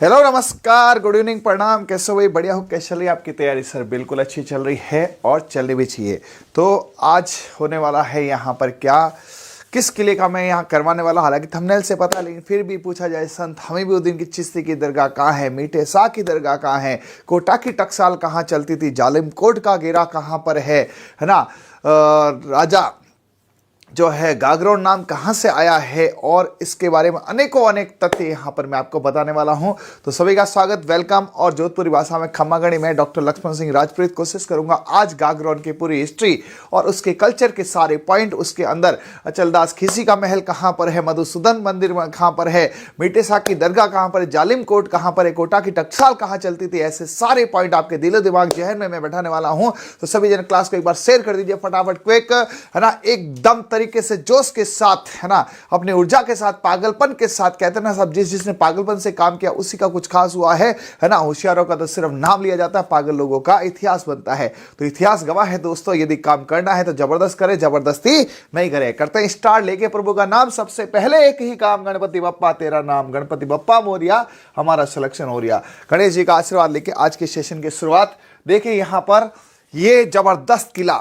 Hello नमस्कार good evening प्रणाम। कैसे हो भाई? बढ़िया हो? कैसे चल रही है आपकी तैयारी? सर बिल्कुल अच्छी चल रही है और चलनी भी चाहिए। तो आज होने वाला है यहाँ पर क्या, किस किले का मैं यहाँ करवाने वाला, हालांकि थंबनेल से पता, लेकिन फिर भी पूछा जाए संत हमीउद्दीन की चिश्ती की दरगाह कहाँ है, मीठे शाह की दरगाह कहाँ है, कोटा की टकसाल कहाँ चलती थी, जालिम कोट का घेरा कहाँ पर है ना, राजा जो है गागरोन नाम कहाँ से आया है, और इसके बारे में अनेकों अनेक तथ्य यहाँ पर मैं आपको बताने वाला हूँ। तो सभी का स्वागत, वेलकम। और जोधपुरी भाषा में खम्मागणी में डॉक्टर लक्ष्मण सिंह राजपूत कोशिश करूंगा आज गागरोन की पूरी हिस्ट्री और उसके कल्चर के सारे पॉइंट, उसके अंदर अचलदास खीसी का महल कहाँ पर है, मधुसूदन मंदिर कहाँ पर है, मीठे शाह की दरगाह कहाँ पर है, जालिम कोट कहाँ पर है, कोटा की टकसाल कहाँ चलती थी, ऐसे सारे पॉइंट आपके दिलो दिमाग जहन में मैं बैठाने वाला हूँ। तो सभी जन क्लास को एक बार शेयर कर दीजिए फटाफट, क्विक है ना, एकदम तरीके से, जोश के साथ, है ना, अपनी ऊर्जा के साथ, पागलपन के साथ। कहते हैं ना सब, जिसने पागलपन से काम किया उसी का कुछ खास हुआ है ना। होशियारों का तो सिर्फ नाम लिया जाता है, पागल लोगों का इतिहास बनता है। तो इतिहास गवाह है दोस्तों, यदि काम करना है तो जबरदस्त करे, जबरदस्ती नहीं करे। करते हैं स्टार्ट, लेके प्रभु का नाम। सबसे पहले एक ही काम, गणपति बप्पा तेरा नाम, गणपति बप्पा मोरिया, हमारा सिलेक्शन हो रहा। गणेश जी का आशीर्वाद लेके आज के सेशन की शुरुआत। देखिए यहां पर ये जबरदस्त किला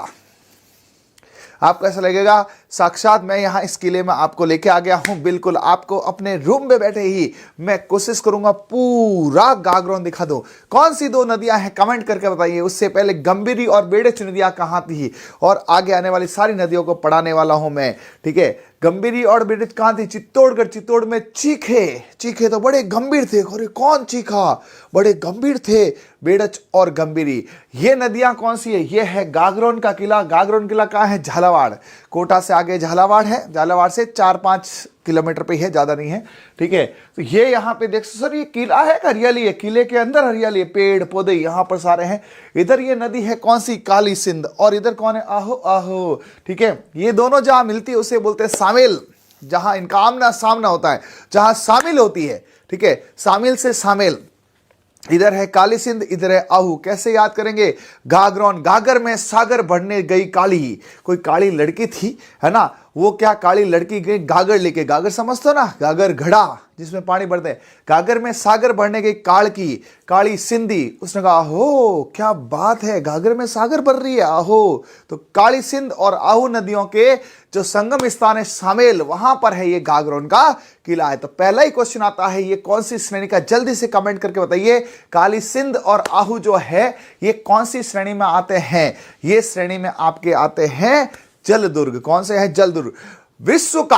आपको ऐसा लगेगा साक्षात मैं यहाँ इस किले में आपको लेके आ गया हूँ। बिल्कुल आपको अपने रूम में बैठे ही मैं कोशिश करूंगा पूरा गागरोन दिखा दूं। कौन सी दो नदियां हैं कमेंट करके बताइए। उससे पहले गंभीरी और बेड़च नदियां कहाँ थी, और आगे आने वाली सारी नदियों को पढ़ाने वाला हूं मैं। ठीक है, गंभीरी और बेड़च कहाँ थी? चित्तौड़गढ़। चित्तौड़ में चीखे, चीखे तो बड़े गंभीर थे। अरे कौन चीखा, बड़े गंभीर थे बेड़च और गंभीरी। ये नदियां कौन सी है? ये है गागरोन का किला। गागरोन किला कहाँ है? झालावाड़। कोटा से आगे झालावाड़ है, झालावाड़ से 4-5 किलोमीटर पे है, ज्यादा नहीं है। ठीक है, तो ये यहाँ पे देख सर, ये किला है, हरियाली है, किले के अंदर हरियाली है, पेड़ पौधे यहाँ पर सारे हैं। इधर ये नदी है कौन सी? काली सिंध। और इधर कौन है? आहो आहो। ठीक है, ये दोनों जहां मिलती है उसे बोलते हैं सामेल, जहां इनका आमना सामना होता है, जहां शामिल होती है। ठीक है, शामिल से शामिल। इधर है काली सिंध, इधर है आहू। कैसे याद करेंगे? गागरोन, गागर में सागर भरने गई काली। कोई काली लड़की थी, है ना, वो क्या काली लड़की गई गागर लेके। गागर समझते हो ना, गागर घड़ा जिसमें पानी भरते हैं। गागर में सागर भरने गई काल की, काली सिंधी। उसने कहा आहो क्या बात है, गागर में सागर भर रही है, आहो। तो काली सिंध और आहू नदियों के जो संगम स्थान है शामिल, वहां पर है ये गागरोन का किला है। तो पहला ही क्वेश्चन आता है, ये कौन सी श्रेणी का? जल्दी से कमेंट करके बताइए। काली सिंध और आहू जो है ये कौन सी श्रेणी में आते हैं? ये श्रेणी में आपके आते हैं जलदुर्ग। कौन से है? जलदुर्ग। विश्व का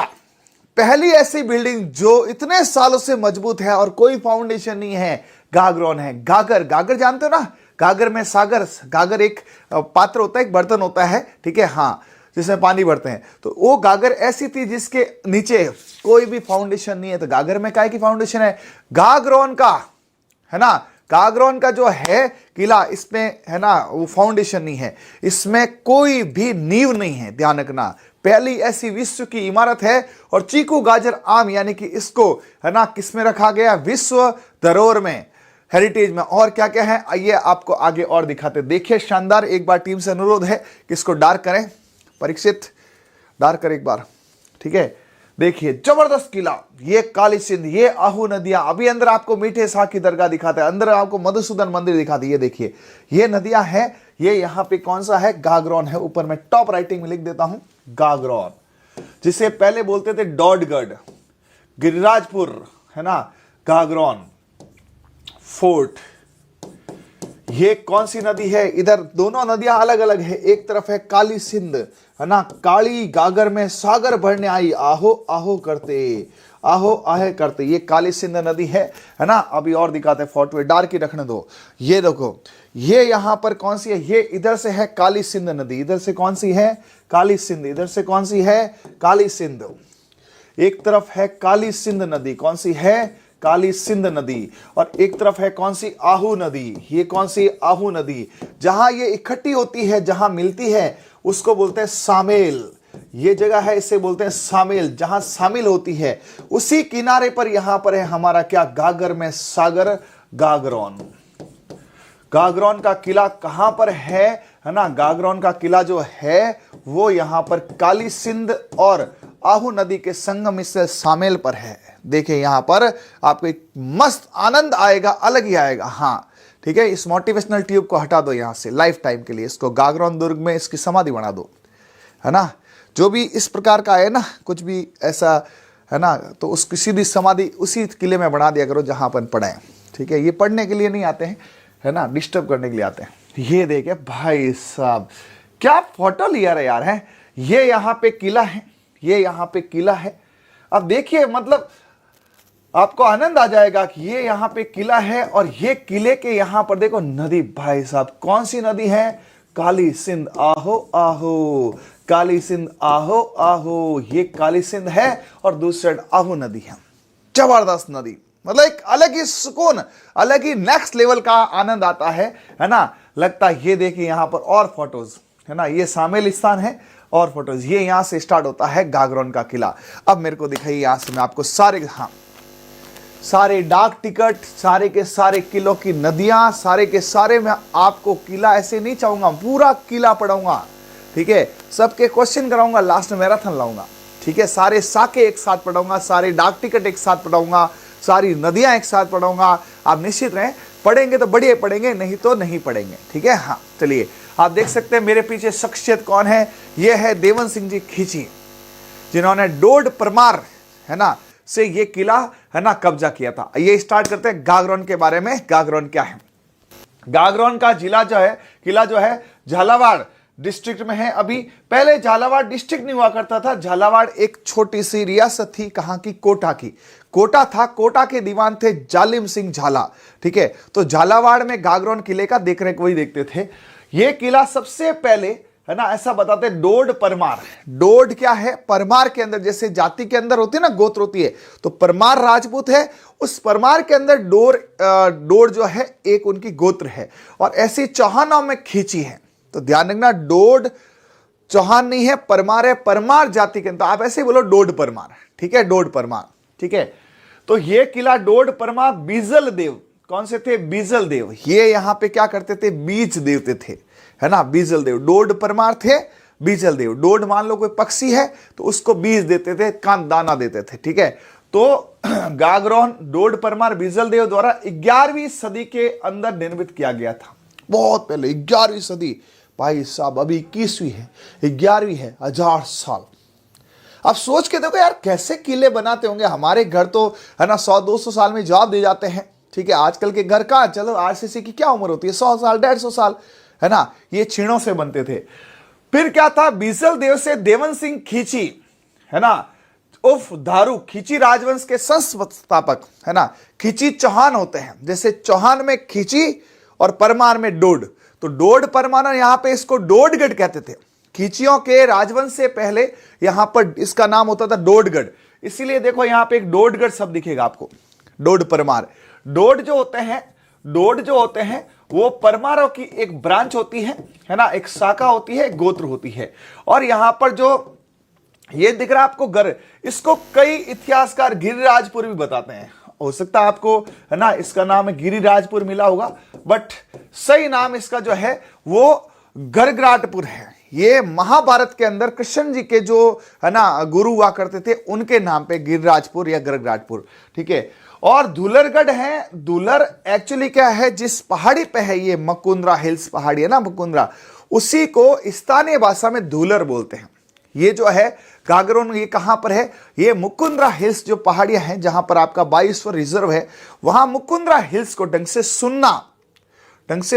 पहली ऐसी बिल्डिंग जो इतने सालों से मजबूत है और कोई फाउंडेशन नहीं है, गागरोन है। गागर, गागर जानते हो ना, गागर में सागर। गागर एक पात्र होता है, एक बर्तन होता है, ठीक है, हाँ, जिसमें पानी भरते हैं। तो वो गागर ऐसी थी जिसके नीचे कोई भी फाउंडेशन नहीं है। तो गागर में काय की फाउंडेशन है? गागरोन का, है ना, गागरोन का जो है किला, इसमें है ना वो फाउंडेशन नहीं है, इसमें कोई भी नींव नहीं है, ध्यान रखना। पहली ऐसी विश्व की इमारत है। और चीकू गाजर आम यानी कि इसको, है ना, किसमें रखा गया? विश्व धरोहर में, हेरिटेज में। और क्या क्या है आइए आपको आगे और दिखाते। देखिए शानदार, एक बार टीम से अनुरोध है कि इसको डार्क करें, परीक्षित डार्क करें एक बार। ठीक है, देखिए जबरदस्त किला, ये काली सिंध, ये आहू नदियां। अभी अंदर आपको मीठे शाह की दरगाह दिखाता है, अंदर आपको मधुसूदन मंदिर दिखाते हैं। ये देखिए ये नदियां हैं। ये यहाँ पे कौन सा है? गागरोन है। ऊपर में टॉप राइटिंग में लिख देता हूं गागरोन, जिसे पहले बोलते थे डॉडगढ़, गिरिराजपुर, है ना, गागरोन फोर्ट। ये कौन सी नदी है? इधर दोनों नदियां अलग अलग है। एक तरफ है काली सिंध, है ना, काली गागर में सागर भरने आई, आहो आहो करते, आहो आहे करते। ये काली सिंध नदी है ना। अभी और दिखाते हैं फोटो, डार्क ही रखने दो। ये देखो, ये यहां पर कौन सी है? ये इधर से है काली सिंध नदी। इधर से कौन सी है? काली सिंध। इधर से कौन सी है? काली सिंध। एक तरफ है काली सिंध नदी, कौन सी है? काली सिंध नदी। और एक तरफ है कौन सी? आहू नदी। ये कौन सी? आहू नदी। जहां ये इकट्ठी होती है, जहां मिलती है, उसको बोलते हैं सामेल। ये जगह है, इसे बोलते हैं सामेल, जहां शामिल होती है। उसी किनारे पर यहां पर है हमारा क्या? गागर में सागर, गागरोन। गागरोन का किला कहां पर है ना? गागरोन का किला जो है वो यहां पर काली सिंध और आहू नदी के संगम से सामेल पर है। देखिए यहाँ पर आपको एक मस्त आनंद आएगा, अलग ही आएगा। हाँ ठीक है, इस मोटिवेशनल ट्यूब को हटा दो यहाँ से लाइफ टाइम के लिए, इसको गागरोन दुर्ग में इसकी समाधि बना दो, है ना। जो भी इस प्रकार का है ना, कुछ भी ऐसा है ना, तो उस किसी भी समाधि उसी किले में बना दिया करो जहाँ अपन पढ़े। ठीक है, ये पढ़ने के लिए नहीं आते हैं, है ना, डिस्टर्ब करने के लिए आते हैं। ये देखे भाई साहब क्या फोटो लिया रे यार, है ये यहाँ पे किला है, ये यहाँ पे किला है। अब देखिए मतलब आपको आनंद आ जाएगा कि ये यहाँ पे किला है और ये किले के यहाँ पर देखो नदी, भाई साहब कौन सी नदी है, काली सिंध, आहो आहो काली सिंध, आहो आहो, ये काली सिंध है और दूसरी साइड आहो नदी है। जबरदस्त नदी, मतलब एक अलग ही सुकून, अलग ही नेक्स्ट लेवल का आनंद आता है ना, लगता है। ये देखिए यहाँ पर और फोटोज, है ना, ये शामिल स्थान है और फोटोज। ये यहां से स्टार्ट होता है गागरोन का किला। अब मेरे को दिखाइए यहां से मैं आपको सारे, हाँ सारे डाक टिकट, सारे के सारे किलों की नदियां, सारे के सारे मैं आपको किला ऐसे नहीं चाहूंगा, पूरा किला पढ़ाऊंगा। ठीक है, सबके क्वेश्चन कराऊंगा, लास्ट में मैराथन लाऊंगा। ठीक है, सारे साके एक साथ पढ़ाऊंगा, सारे डाक टिकट एक साथ पढ़ाऊंगा, सारी नदियां एक साथ पढ़ाऊंगा। आप निश्चित रहें, पढ़ेंगे तो बढ़िया पढ़ेंगे, नहीं तो नहीं पढ़ेंगे। ठीक है, हाँ चलिए आप देख सकते हैं मेरे पीछे शख्सियत कौन है, ये है देवन सिंह जी खींची, जिन्होंने डोड परमार, है ना, से ये किला, है ना, कब्जा किया था। ये स्टार्ट करते हैं गागरोन के बारे में। गागरोन क्या है? गागरोन का जिला जो है, किला जो है झालावाड़ डिस्ट्रिक्ट में है। अभी पहले झालावाड़ डिस्ट्रिक्ट नहीं हुआ करता था, झालावाड़ एक छोटी सी रियासत थी, कहां की, कोटा की। कोटा था, कोटा के दीवान थे जालिम सिंह झाला। ठीक है, तो झालावाड़ में गागरोन किले का देख रेख वही देखते थे। ये किला सबसे पहले, है ना, ऐसा बताते हैं डोड परमार। डोड क्या है? परमार के अंदर, जैसे जाति के अंदर होती है ना, गोत्र होती है, तो परमार राजपूत है, उस परमार के अंदर डोड जो है एक उनकी गोत्र है। और ऐसी चौहानों में खींची है, तो ध्यान रखना, डोड चौहान नहीं है, परमार है, परमार जाति के अंदर। आप ऐसे बोलो डोड परमार। ठीक है, डोड परमार। ठीक है, तो ये किला डोड परमार बीजल देव, कौन से थे? बीजल देव। ये यहां पे क्या करते थे? बीज देवते थे, है ना, बीजल देव। डोड परमार थे, बीजल देव। डोड मान लो कोई पक्षी है तो उसको बीज देते थे, कान दाना देते थे। ठीक है, तो गागरोन डोड परमार बीजल देव द्वारा 11वीं सदी के अंदर निर्मित किया गया था। बहुत पहले, 11वीं सदी, भाई साहब अभी 21वीं है, 11वीं है, 1000 साल। अब सोच के देखो यार, कैसे किले बनाते होंगे। हमारे घर तो, है ना, 100-200 साल में जवाब दे जाते हैं। ठीक है, आजकल के घर का, चलो आरसीसी की क्या उम्र होती है, 100 साल, 150 साल, है ना, ये छीणों से बनते थे। फिर क्या था? बीजल देव से देवन सिंह खींची, है ना, उफ धारू, खींची राजवंश के संस्थापक, है ना। खींची चौहान होते हैं, जैसे चौहान में खींची और परमार में डोड, तो डोड परमार, यहां पे इसको डोडगढ़ कहते थे। खींचियों के राजवंश से पहले यहां पर इसका नाम होता था डोडगढ़, इसीलिए देखो यहां पे एक डोडगढ़ शब्द दिखेगा आपको, डोड परमार। डोड जो होते हैं वो परमारों की एक ब्रांच होती है ना, एक शाखा होती है, गोत्र होती है। और यहां पर जो ये दिख रहा है आपको घर, इसको कई इतिहासकार गिरिराजपुर भी बताते हैं। हो सकता है आपको, है ना, इसका नाम गिरिराजपुर मिला होगा, बट सही नाम इसका जो है वो गरगराटपुर है। ये महाभारत के अंदर कृष्ण जी के जो, है ना, गुरु हुआ करते थे, उनके नाम पे गिरिराजपुर या गरगराटपुर। ठीक है, और धुलरगढ़ है। धुलर एक्चुअली क्या है? जिस पहाड़ी पे है, ये मुकुंदरा हिल्स पहाड़ी है ना, मुकुंदरा, उसी को स्थानीय भाषा में धुलर बोलते हैं। ये जो है गागरोन, ये कहां पर है? ये मुकुंदरा हिल्स जो पहाड़ियां हैं, जहां पर आपका बायोस्फीयर रिजर्व है, वहां मुकुंदरा हिल्स को ढंग से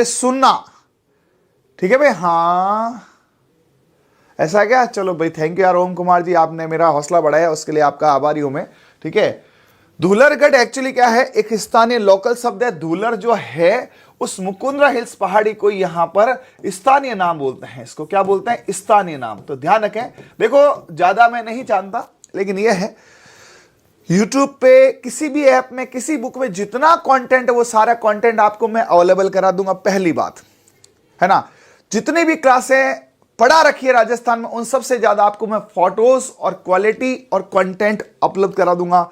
सुनना। ठीक है भाई, हाँ ऐसा क्या? चलो भाई, थैंक यू यार ओम कुमार जी, आपने मेरा हौसला बढ़ाया, उसके लिए आपका आभारी हूं मैं। ठीक है, धुलरगढ़ एक्चुअली क्या है? एक स्थानीय लोकल शब्द है। धुलर जो है उस मुकुंदरा हिल्स पहाड़ी को यहां पर स्थानीय नाम बोलते हैं। इसको क्या बोलते हैं? स्थानीय नाम। तो ध्यान रखें, देखो ज्यादा मैं नहीं जानता, लेकिन यह है यूट्यूब पे, किसी भी ऐप में, किसी बुक में जितना कंटेंट है वो सारा कंटेंट आपको मैं अवेलेबल करा दूंगा। पहली बात, है ना, जितनी भी क्लासें पढ़ा रखी है राजस्थान में, उन सबसे ज्यादा आपको मैं फोटोज और क्वालिटी और कंटेंट अपलोड करा दूंगा।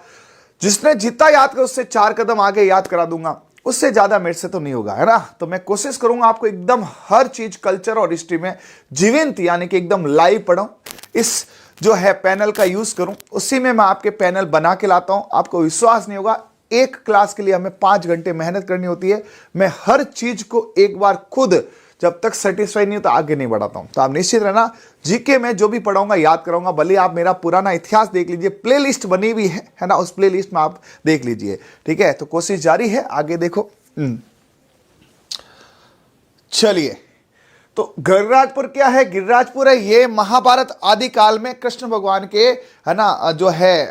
जिसने जितना याद कर उससे 4 कदम आगे याद करा दूंगा, उससे ज्यादा मेरे से तो नहीं होगा, है ना। तो मैं कोशिश करूंगा आपको एकदम हर चीज कल्चर और हिस्ट्री में जीवंत, यानी कि एकदम लाइव पढ़ाऊं। इस जो है पैनल का यूज करूं, उसी में मैं आपके पैनल बना के लाता हूं। आपको विश्वास नहीं होगा, एक क्लास के लिए हमें 5 घंटे मेहनत करनी होती है। मैं हर चीज को एक बार खुद जब तक सेटिस्फाई नहीं होता आगे नहीं बढ़ाता हूं। तो आप निश्चित रहना, जीके में जो भी पढ़ाऊंगा याद कराऊंगा। भले आप मेरा पुराना इतिहास देख लीजिए, प्लेलिस्ट बनी हुई है ना, उस प्लेलिस्ट में आप देख लीजिए। ठीक है, तो कोशिश जारी है, आगे देखो। चलिए, तो गिरिराजपुर क्या है? गिरिराजपुर है ये महाभारत आदि काल में कृष्ण भगवान के, है ना, जो है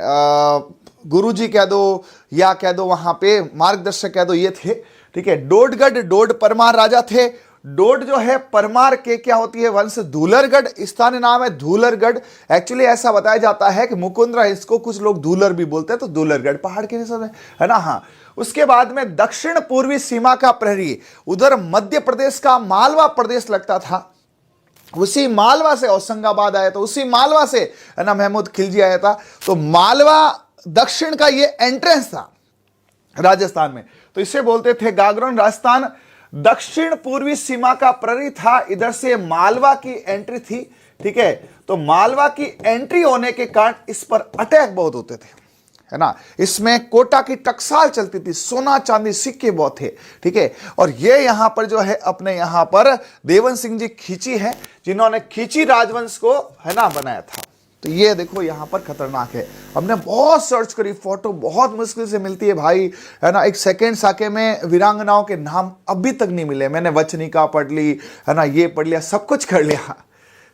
गुरु जी कह दो या कह दो वहां पे मार्गदर्शक कह दो, ये थे। ठीक है, डोडगढ़ डोड परमार राजा थे। डोड जो है परमार के क्या होती है वंश, धूलरगढ़ स्थानीय नाम है धूलरगढ़। एक्चुअली ऐसा बताया जाता है कि मुकुंदरा, इसको कुछ लोग धूलर भी बोलते हैं, तो धूलरगढ़ पहाड़ के हिसाब है ना। हाँ, उसके बाद में दक्षिण पूर्वी सीमा का प्रहरी, उधर मध्य प्रदेश का मालवा प्रदेश लगता था, उसी मालवा से होशंगाबाद आया, तो उसी मालवा से है ना महमूद खिलजी आया था। तो मालवा दक्षिण का ये एंट्रेंस था राजस्थान में, तो इसे बोलते थे गागरोन। राजस्थान दक्षिण पूर्वी सीमा का प्रहरी था, इधर से मालवा की एंट्री थी। ठीक है, तो मालवा की एंट्री होने के कारण इस पर अटैक बहुत होते थे, है ना। इसमें कोटा की टकसाल चलती थी, सोना चांदी सिक्के बहुत थे। ठीक है, और ये यहां पर जो है अपने यहां पर देवन सिंह जी खींची है, जिन्होंने खींची राजवंश को है ना बनाया था। तो ये देखो यहां पर खतरनाक है। हमने बहुत सर्च करी, फोटो बहुत मुश्किल से मिलती है भाई, है ना। एक सेकेंड साके में वीरांगनाओं के नाम अभी तक नहीं मिले। मैंने वचनिका पढ़ ली, है ना, ये पढ़ लिया, सब कुछ कर लिया।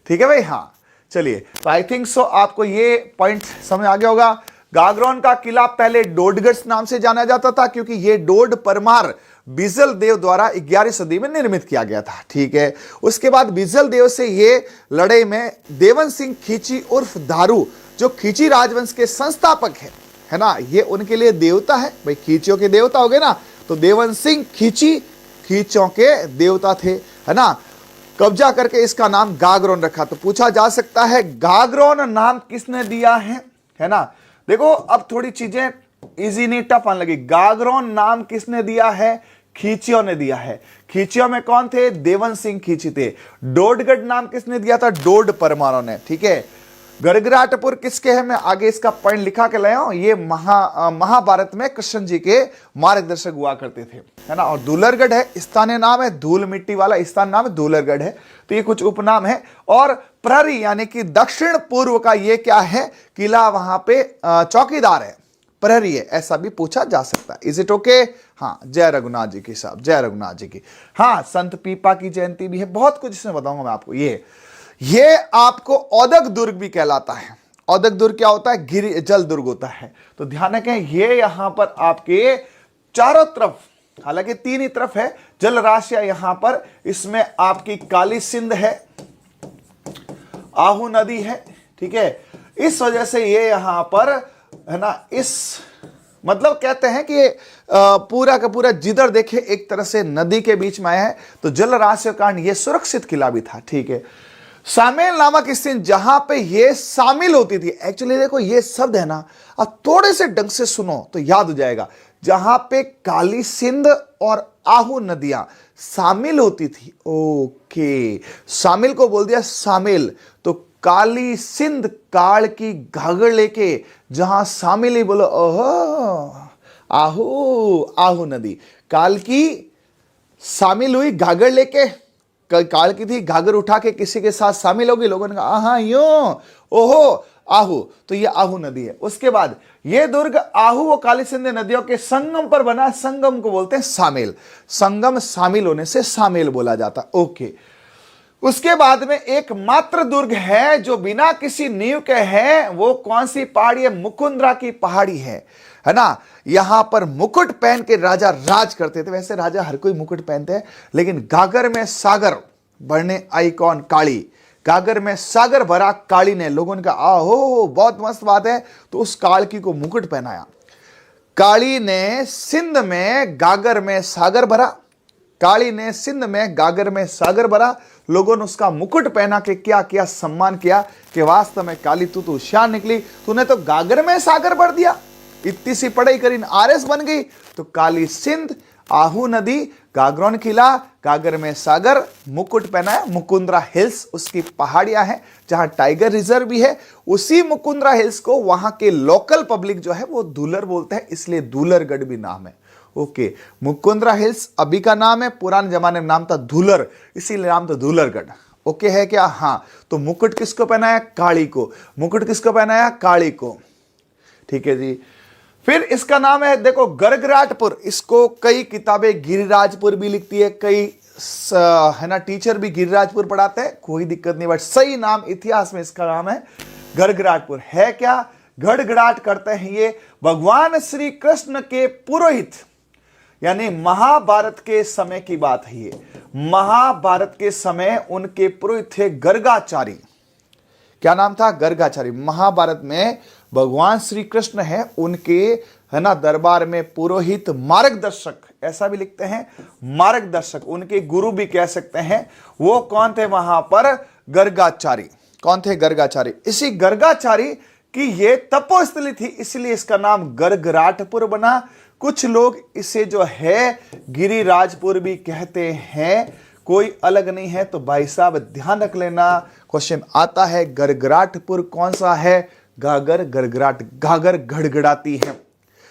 ठीक है भाई, हाँ चलिए, तो आई थिंक सो आपको ये पॉइंट समझ आ गया होगा। गागरोन का किला पहले डोडगढ़ नाम से जाना जाता था, क्योंकि ये डोड परमार बिजल देव द्वारा 11वीं सदी में निर्मित किया गया था। ठीक है, उसके बाद बिजल देव से ये लड़ाई में देवन सिंह खींची उर्फ दारू, जो खींची राजवंश के संस्थापक है ना, ये उनके लिए देवता है भाई। खींचियों के देवता हो गए ना, तो देवन सिंह खींची खींचों के देवता थे, है ना। कब्जा करके इसका नाम गागरोन रखा। तो पूछा जा सकता है गागरोन नाम किसने दिया है ना। देखो अब थोड़ी चीजें इजी नहीं, टफ आने लगी। गागरोन नाम किसने दिया है? खींचियों ने दिया है। खींचियों में कौन थे? देवन सिंह खींची थे। डोडगढ़ नाम किसने दिया था? डोड परमारों ने। ठीक है, गड़गड़ाटपुर किसके है? मैं आगे इसका पॉइंट लिखा के लाया हूं। ये महाभारत में कृष्ण जी के मार्गदर्शक हुआ करते थे, है ना। और धूलरगढ़ है, स्थानीय नाम है, धूल मिट्टी वाला स्थान नाम है धूलरगढ़ है। तो ये कुछ उपनाम है। और प्रहरी यानी कि दक्षिण पूर्व का ये क्या है? किला, वहां पे चौकीदार है, प्रहरी है, ऐसा भी पूछा जा सकता है। Is it okay? हाँ, जय रघुनाथ जी की साहब, जय रघुनाथ जी की। हाँ, संत पीपा की जयंती भी है, बहुत कुछ इसमें बताऊंगा मैं आपको। ये आपको औदक दुर्ग भी कहलाता है। औदक दुर्ग क्या होता है? गिरि जल दुर्ग होता है। तो ध्यान रखें, ये यहां पर आपके चारों तरफ, हालांकि 3 ही तरफ है जल राशियां यहां पर। इसमें आपकी काली सिंध है, आहू नदी है। ठीक है, इस वजह से ये यहां पर है ना, इस मतलब कहते हैं कि पूरा का पूरा जिधर देखे एक तरह से नदी के बीच में आया है। तो जल राशि के कारण ये सुरक्षित किला भी था। ठीक है, सामेल नामक स्थिति जहां पे ये शामिल होती थी। एक्चुअली देखो ये शब्द है ना, अब थोड़े से ढंग से सुनो तो याद हो जाएगा। जहां पे काली सिंध और आहू नदियां शामिल होती थी। ओके, शामिल को बोल दिया शामिल। तो काली सिंध काल की घाघर लेके जहां शामिल ही बोलो, ओहो आहू, आहू नदी काल की शामिल हुई घाघर लेके। काल की थी, घाघर उठा के किसी के साथ शामिल होगी। लोगों ने कहा हाँ यूं, ओहो आहू, तो ये आहू नदी है। उसके बाद ये दुर्ग आहू और काली सिंध नदियों के संगम पर बना। संगम को बोलते हैं शामिल। संगम शामिल होने से शामिल बोला जाता। ओके, उसके बाद में एक मात्र दुर्ग है जो बिना किसी नींव के है। वो कौन सी पहाड़ी है? मुकुंदरा की पहाड़ी है ना। यहां पर मुकुट पहन के राजा राज करते थे। वैसे राजा हर कोई मुकुट पहनते हैं, लेकिन गागर में सागर भरने आई कौन? काली। गागर में सागर भरा काली ने। लोगों ने कहा आहो बहुत मस्त बात है, तो उस कालकी को मुकुट पहनाया। काली ने सिंध में गागर में सागर भरा। काली ने सिंध में गागर में सागर भरा। लोगों ने उसका मुकुट पहना के क्या किया? सम्मान किया कि वास्तव में काली तू तो होशियार निकली, तूने तो गागर में सागर भर दिया। इतनी सी पढ़ाई करी, आरएस बन गई। तो काली सिंध आहू नदी, गागरोन किला, गागर में सागर, मुकुट पहना है मुकुंदरा हिल्स, उसकी पहाड़ियां हैं जहां टाइगर रिजर्व भी है। उसी मुकुंदरा हिल्स को वहां के लोकल पब्लिक जो है वो धूलर बोलते हैं, इसलिए धूलरगढ़ भी नाम है। ओके, मुकुंदरा हिल्स अभी का नाम है, पुराने जमाने में नाम था धूलर, इसीलिए नाम था धूलरगढ़। ओके है क्या? हाँ। तो मुकुट किसको पहनाया? काली को। मुकुट किसको पहनाया? काली को। ठीक है जी। फिर इसका नाम है, देखो, गरगराटपुर। इसको कई किताबें गिरिराजपुर भी लिखती है, कई है ना टीचर भी गिरिराजपुर पढ़ाते हैं, कोई दिक्कत नहीं, बट सही नाम इतिहास में इसका नाम है गरगराटपुर। है क्या? गड़गड़ाट करते हैं ये भगवान श्री कृष्ण के पुरोहित, यानी महाभारत के समय की बात है ये। महाभारत के समय उनके पुरोहित थे गर्गाचारी। क्या नाम था? गर्गाचारी। महाभारत में भगवान श्री कृष्ण है, उनके है ना दरबार में पुरोहित, मार्गदर्शक, ऐसा भी लिखते हैं मार्गदर्शक, उनके गुरु भी कह सकते हैं। वो कौन थे वहां पर? गर्गाचारी। कौन थे? गर्गाचारी। इसी गर्गाचारी की ये तपोस्थली थी, इसलिए इसका नाम गरगराटपुर बना। कुछ लोग इसे जो है गिरिराजपुर भी कहते हैं, कोई अलग नहीं है। तो भाई साहब ध्यान रख लेना, क्वेश्चन आता है गरगराटपुर कौन सा है? गागर, गरगराट, गागर गड़गड़ाती है।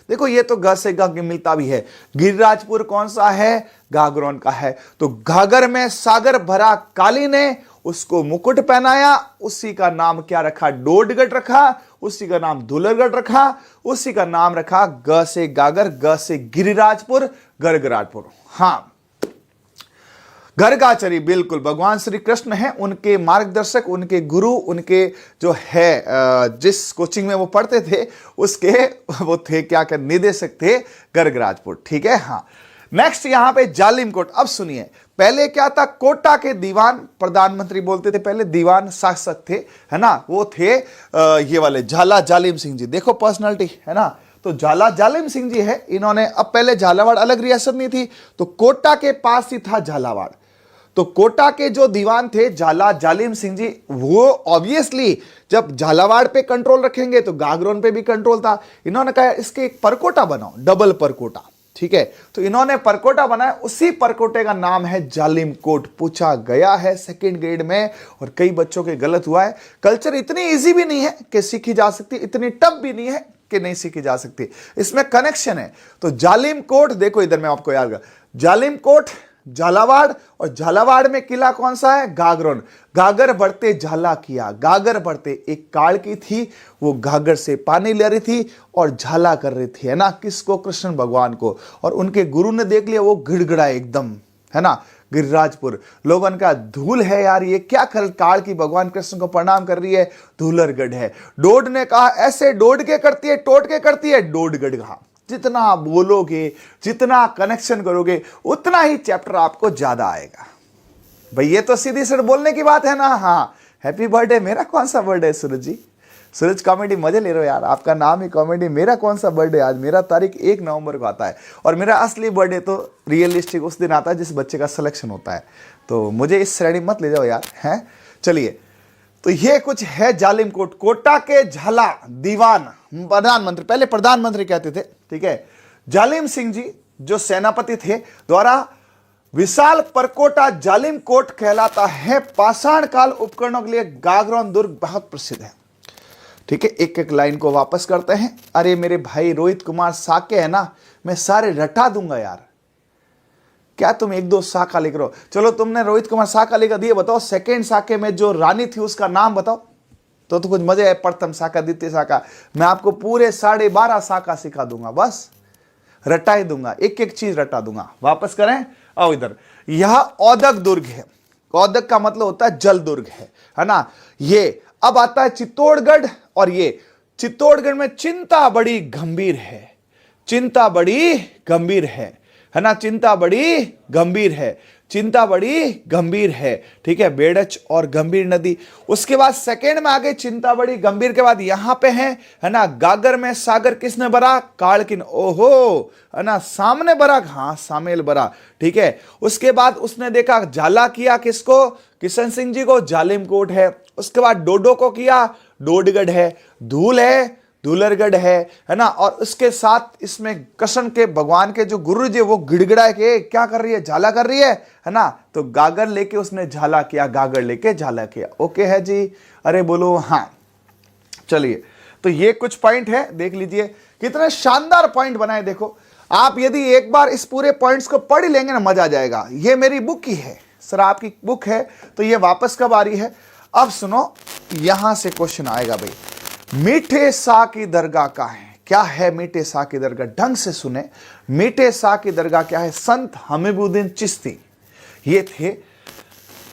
देखो ये तो ग से ग मिलता भी है। गिरिराजपुर कौन सा है? गागरोन का है। तो गागर में सागर भरा काली ने उसको मुकुट पहनाया, उसी का नाम क्या रखा? डोडगढ़ रखा, उसी का नाम धूलरगढ़ रखा, उसी का नाम रखा ग से गागर, ग से गिरिराजपुर, गरगराटपुर। हाँ, गर्गाचारी बिल्कुल भगवान श्री कृष्ण हैं, उनके मार्गदर्शक, उनके गुरु, उनके जो है जिस कोचिंग में वो पढ़ते थे उसके वो थे क्या क्या निदेशक थे गरगराजपुर। ठीक है। हाँ, नेक्स्ट यहां पे जालिम कोट। अब सुनिए, पहले क्या था? कोटा के दीवान, प्रधानमंत्री बोलते थे पहले, दीवान शासक थे, है ना, वो थे ये वाले झाला जालिम सिंह जी। देखो पर्सनालिटी, है ना। तो झाला जालिम सिंह जी है, इन्होंने, अब पहले झालावाड़ अलग रियासत नहीं थी, तो कोटा के पास ही था झालावाड़। तो कोटा के जो दीवान थे झाला जालिम सिंह जी, वो ऑब्वियसली जब झालावाड़ पे कंट्रोल रखेंगे तो गागरोन पे भी कंट्रोल था। इन्होंने कहा इसके एक परकोटा बनाओ, डबल परकोटा। ठीक है, तो इन्होंने परकोटा बनाया, उसी परकोटे का नाम है जालिम कोट। पूछा गया है सेकंड ग्रेड में, और कई बच्चों के गलत हुआ है। कल्चर इतनी इजी भी नहीं है कि सीखी जा सकती, इतनी टफ भी नहीं है कि नहीं सीखी जा सकती, इसमें कनेक्शन है। तो जालिम कोट, देखो इधर मैं आपको याद कर, जालिम कोट झालावाड़, और झालावाड़ में किला कौन सा है? गागरोन। गागर बढ़ते झाला किया, गागर बढ़ते, एक कालकी थी, वो गागर से पानी ले रही थी और झाला कर रही थी, है ना, किसको? कृष्ण भगवान को। और उनके गुरु ने देख लिया, वो गिड़गिड़ाए एकदम, है ना। गिरिराजपुर लोगों का धूल है यार, ये क्या काल की भगवान कृष्ण को प्रणाम कर रही है? धूलरगढ़ है। डोड ने कहा ऐसे डोड के करती है, टोट के करती है, डोडगढ़ कहा। जितना बोलोगे, जितना कनेक्शन करोगे, उतना ही चैप्टर आपको ज्यादा आएगा। भाई ये तो सीधी सीधी बोलने की बात है ना। हाँ, हैप्पी बर्थडे। मेरा कौन सा बर्थडे है सूरज जी? सूरज कॉमेडी मजे ले रहे हो यार, आपका नाम ही कॉमेडी। मेरा कौन सा बर्थडे? आज मेरा तारीख 1 नवंबर को आता है, और मेरा असली बर्थडे तो रियलिस्टिक उस दिन आता है जिस बच्चे का सिलेक्शन होता है। तो मुझे इस श्रेणी मत ले जाओ यार, हैं। चलिए, तो ये कुछ है जालिम कोट। कोटा के झाला दीवान, प्रधानमंत्री, पहले प्रधानमंत्री कहते थे, ठीक है। जालिम सिंह जी जो सेनापति थे, द्वारा विशाल परकोटा जालिम कोट कहलाता है। पाषाण काल उपकरणों के लिए गागरोन दुर्ग बहुत प्रसिद्ध है। ठीक है, एक एक लाइन को वापस करते हैं। अरे मेरे भाई रोहित कुमार साके है ना, मैं सारे रटा दूंगा यार। क्या तुम 1-2 साका लिख रहे हो? चलो तुमने रोहित कुमार साका लिखा दिए, बताओ सेकंड साके में जो रानी थी उसका नाम बताओ, तो कुछ मजे है। प्रथम साका, द्वितीय साका, मैं आपको पूरे 12.5 साका सिखा दूंगा, बस रटा ही दूंगा, एक एक चीज रटा दूंगा। वापस करें, आओ इधर। यह औदक दुर्ग है। औदक का मतलब होता है जल दुर्ग है ना। ये अब आता है चित्तौड़गढ़, और ये चित्तौड़गढ़ में चिंता बड़ी गंभीर है। चिंता बड़ी गंभीर है ना, चिंता बड़ी गंभीर है, चिंता बड़ी गंभीर है। ठीक है, बेड़च और गंभीर नदी। उसके बाद सेकेंड में आगे चिंता बड़ी गंभीर के बाद यहां पे है ना, गागर में सागर किसने भरा? कालकिन। ओहो, है ना, सामने भरा, हाँ सामेल भरा। ठीक है, उसके बाद उसने देखा, झाला किया किसको? किशन सिंह जी को, जालिम कोट है। उसके बाद डोडो को किया, डोडगढ़ है। धूल है, दुलरगढ़ है ना। और उसके साथ इसमें कृष्ण के भगवान के जो गुरु जी वो गिड़गिड़ा के क्या कर रही है, झाला कर रही है ना। तो गागर लेके उसने झाला किया, गागर लेके झाला किया। ओके है जी, अरे बोलो हाँ। चलिए, तो ये कुछ पॉइंट है, देख लीजिए कितने शानदार पॉइंट बनाए। देखो आप यदि एक बार इस पूरे पॉइंट्स को पढ़ लेंगे ना, मजा आ जाएगा। ये मेरी बुक ही है सर, आपकी बुक है, तो ये वापस कब आ रही है। अब सुनो, यहां से क्वेश्चन आएगा भाई, मीठे शाह की दरगाह क्या है, क्या है मीठे शाह की दरगाह। ढंग से सुने, मीठे शाह की दरगाह क्या है। संत हमीबुद्दीन चिश्ती ये थे,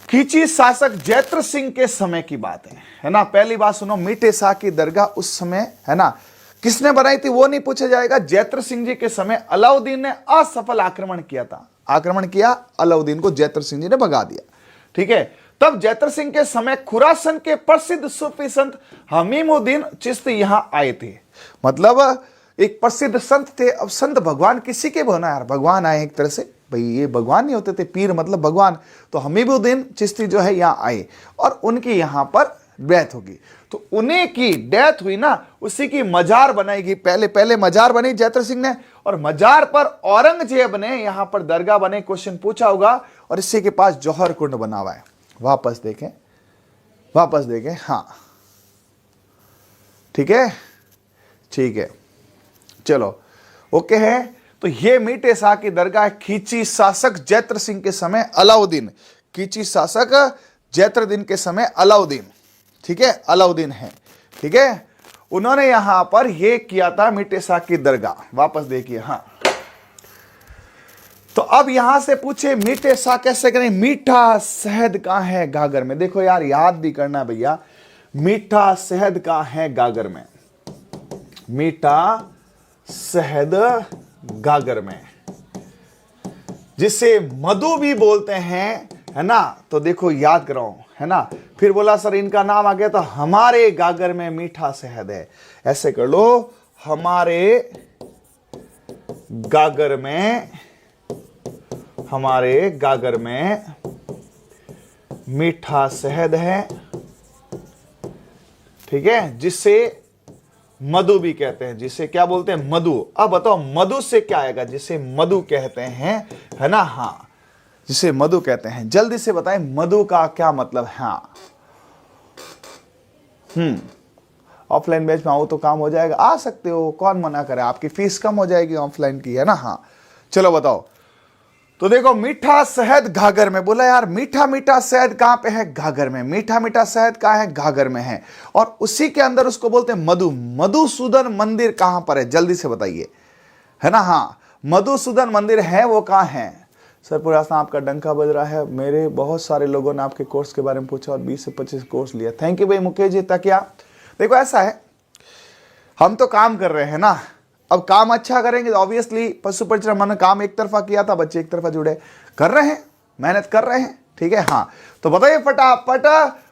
खींची शासक जैत्र सिंह के समय की बात है ना। पहली बात सुनो, मीठे शाह की दरगाह उस समय है ना किसने बनाई थी वो नहीं पूछा जाएगा। जैत्र सिंह जी के समय अलाउद्दीन ने असफल आक्रमण किया था, आक्रमण किया, अलाउद्दीन को जैत्र सिंह जी ने भगा दिया, ठीक है। तब जैत्र सिंह के समय खुरासन के प्रसिद्ध सूफी संत हमीमुद्दीन चिश्ती यहां आए थे। मतलब एक प्रसिद्ध संत थे। अब संत भगवान किसी के बना यार, भगवान आए एक तरह से, भाई ये भगवान नहीं होते थे, पीर मतलब भगवान। तो हमीमुद्दीन चिश्ती जो है यहाँ आए और उनकी यहाँ पर डेथ होगी। तो उन्हीं की डेथ हुई ना, उसी की मजार बनाएगी। पहले मजार बनी जैत्र सिंह ने, और मजार पर औरंगजेब ने यहां पर दरगाह बने। क्वेश्चन पूछा होगा, और इसी के पास जौहर कुंड बना हुआ है। वापस देखें, वापस देखें, हाँ ठीक है, ठीक है, चलो ओके है। तो ये मीठे शाह की दरगाह खींची शासक जैत्र सिंह के समय अलाउद्दीन, खींची शासक जैत्र दिन के समय अलाउद्दीन, ठीक है, अलाउद्दीन है, ठीक है। उन्होंने यहां पर यह किया था मीठे शाह की दरगाह। वापस देखिए, हाँ। तो अब यहां से पूछे मीठे शाह कैसे करें। मीठा शहद कहां है गागर में। देखो यार, याद भी करना भैया, मीठा शहद कहां है गागर में। मीठा शहद गागर में, जिसे मधु भी बोलते हैं, है ना। तो देखो याद कराओ, है ना। फिर बोला सर इनका नाम आ गया, तो हमारे गागर में मीठा शहद है। ऐसे कर लो, हमारे गागर में, हमारे गागर में मीठा शहद है, ठीक है, जिसे मधु भी कहते हैं, जिसे क्या बोलते हैं, मधु। अब बताओ मधु से क्या आएगा, जिसे मधु कहते हैं, है ना। हाँ, जिसे मधु कहते हैं। जल्दी से बताएं मधु का क्या मतलब है। हाँ, ऑफलाइन बैच में आओ तो काम हो जाएगा, आ सकते हो, कौन मना करे, आपकी फीस कम हो जाएगी ऑफलाइन की, है ना। हाँ चलो बताओ। तो देखो, मीठा शहद घाघर में। बोला यार मीठा मीठा शहद कहां पे है, घाघर में। मीठा मीठा शहद कहां है, घाघर में है। और उसी के अंदर उसको बोलते हैं मधु। मधुसूदन मंदिर कहां पर है, जल्दी से बताइए, है ना। हाँ, मधुसूदन मंदिर है, वो कहां है। सर पुराना आपका डंका बज रहा है। मेरे बहुत सारे लोगों ने आपके कोर्स के बारे में पूछा और 20 से 25 कोर्स लिया। थैंक यू भाई मुकेश जी। तक क्या देखो, ऐसा है, हम तो काम कर रहे हैं ना। अब काम अच्छा करेंगे तो ऑब्वियसली पशु परिचरण मैंने काम एक तरफा किया था, बच्चे एक तरफा जुड़े, कर रहे हैं, मेहनत कर रहे हैं, ठीक है। हाँ, तो बताइए फटाफट,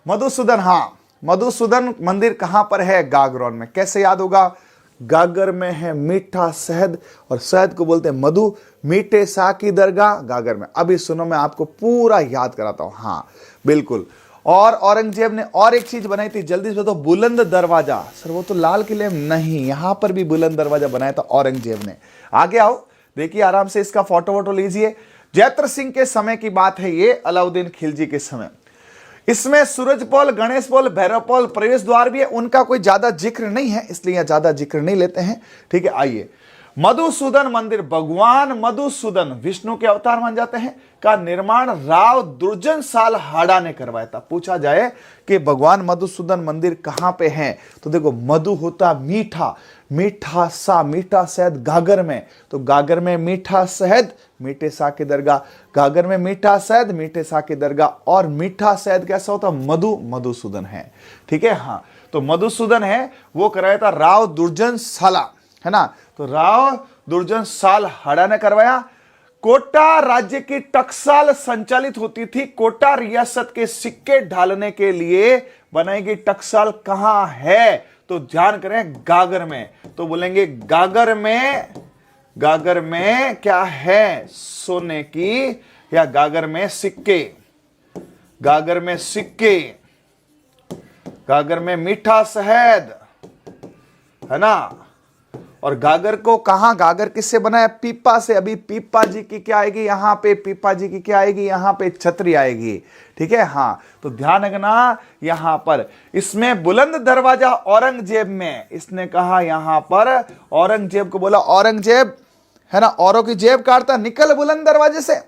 मधुसूदन। हाँ, मधुसूदन मंदिर कहां पर है, गागरौन में। कैसे याद होगा, गागर में है मीठा शहद, और शहद को बोलते हैं मधु। मीठे शाह की दरगाह गागर में। अभी सुनो, मैं आपको पूरा याद कराता हूं। हाँ बिल्कुल। और औरंगजेब ने और एक चीज बनाई थी, जल्दी से तो बुलंद दरवाजा। सर वो तो लाल किले में नहीं, यहां पर भी बुलंद दरवाजा बनाया था औरंगजेब ने। आगे आओ, देखिए आराम से, इसका फोटो वोटो लीजिए। जैत्र सिंह के समय की बात है ये, अलाउद्दीन खिलजी के समय। इसमें सूरजपोल, गणेशपोल, भैरवपोल प्रवेश द्वार भी है। उनका कोई ज्यादा जिक्र नहीं है, इसलिए ज्यादा जिक्र नहीं लेते हैं, ठीक है। आइए, मधुसूदन मंदिर, भगवान मधुसूदन विष्णु के अवतार मान जाते हैं, का निर्माण राव दुर्जन साल हाड़ा ने करवाया था। पूछा जाए कि भगवान मधुसूदन मंदिर कहां पे है, तो देखो मधु होता मीठा, मीठा सा, मीठा शहद गागर में। तो गागर में मीठा शहद, मीठे शाह की दरगाह। गागर में मीठा शहद, मीठे शाह की दरगाह। और मीठा शहद कैसा होता, मधु, मधुसूदन है, ठीक है। हाँ, तो मधुसूदन है, वो कराया था राव दुर्जन साला, है ना। तो राव दुर्जन साल हाड़ा ने करवाया। कोटा राज्य की टकसाल संचालित होती थी। कोटा रियासत के सिक्के ढालने के लिए बनाई गई टकसाल कहां है, तो ध्यान करें, गागर में। तो बोलेंगे गागर में, गागर में क्या है, सोने की, या गागर में सिक्के, गागर में सिक्के, गागर में मीठा शहद, है ना। और गागर को कहां, गागर किससे बना है? पीपा से। अभी पीपा जी की क्या आएगी यहां पे? पीपा जी की क्या आएगी यहां पे? छतरी आएगी, ठीक है। हाँ, तो ध्यान रखना यहां पर इसमें बुलंद दरवाजा औरंगजेब में, इसने कहा यहां पर औरंगजेब को बोला, औरंगजेब है ना, औरों की जेब काटता, निकल बुलंद दरवाजे से।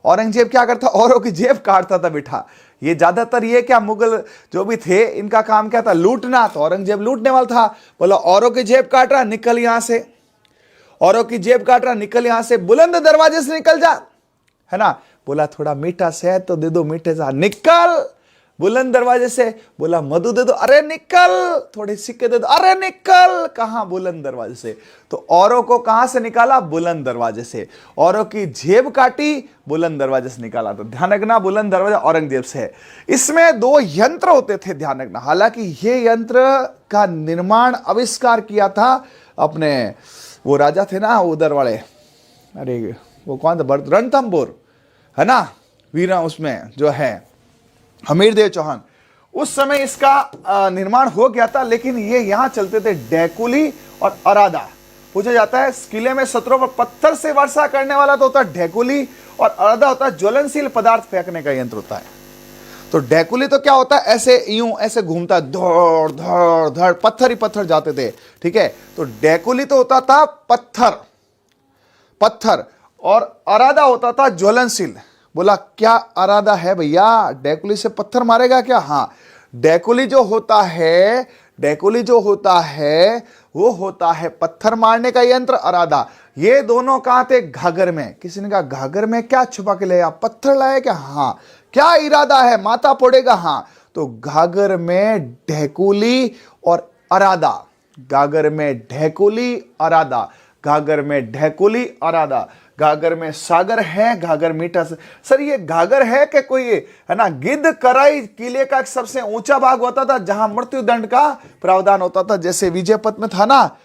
औरंगजेब क्या करता? औरों की जेब काटता था बेटा। ये ज्यादातर ये क्या मुगल जो भी थे इनका काम क्या था? लूटना। तो औरंगजेब लूटने वाला था, बोला औरों की जेब काट रहा, निकल यहां से। औरों की जेब काट रहा, निकल यहां से, बुलंद दरवाजे से निकल जा, है ना। बोला थोड़ा मीठा शहद तो दे दो, मीठे सा, निकल बुलंद दरवाजे से। बोला मधु दे दो, अरे निकल। थोड़े सिक्के दे दो, अरे निकल। कहां? बुलंद दरवाजे से। तो औरों को कहां से निकाला? बुलंद दरवाजे से। औरों की जेब काटी, बुलंद दरवाजे से निकाला। तो ध्यान रखना, बुलंद दरवाजा औरंगजेब से है। इसमें 2 यंत्र होते थे, ध्यान रखना। हालांकि ये यंत्र का निर्माण, आविष्कार किया था अपने वो राजा थे ना उधर वाले, अरे वो कौन था? रणथंभौर, है ना, वीरा, उसमें जो है हमीरदेव चौहान। उस समय इसका निर्माण हो गया था, लेकिन ये यहां चलते थे ढेकुली और अरादा। पूछा जाता है इस किले में शत्रुओं पर पत्थर से वर्षा करने वाला तो होता है ढेकुली, और अरादा होता है ज्वलनशील पदार्थ फेंकने का यंत्र होता है। तो ढेकुली तो क्या होता है? ऐसे यूं ऐसे घूमता है, धड़ धड़ धड़, पत्थर ही पत्थर जाते थे, ठीक है। तो ढेकुली तो होता था पत्थर पत्थर, और अरादा होता था ज्वलनशील। बोला क्या अरादा है भैया? ढेकुली से पत्थर मारेगा क्या? हाँ, ढेकुली जो होता है, ढेकुली जो होता है वो होता है पत्थर मारने का यंत्र, अरादा। ये दोनों कहां थे? घाघर में। किसी ने कहा घाघर में क्या छुपा के ले? आप पत्थर लाए क्या? हाँ। क्या इरादा है? माता फोड़ेगा? हाँ। तो घाघर में ढेकुली और अरादा, घाघर में ढेकुली अरादा, घाघर में ढेकुली अरादा। घाघर में सागर है, घाघर मीठा सर ये घाघर है कि कोई, है ना। गिद्ध कराई किले का सबसे ऊंचा भाग होता था जहां मृत्यु दंड का प्रावधान होता था, जैसे विजयपथ में था ना,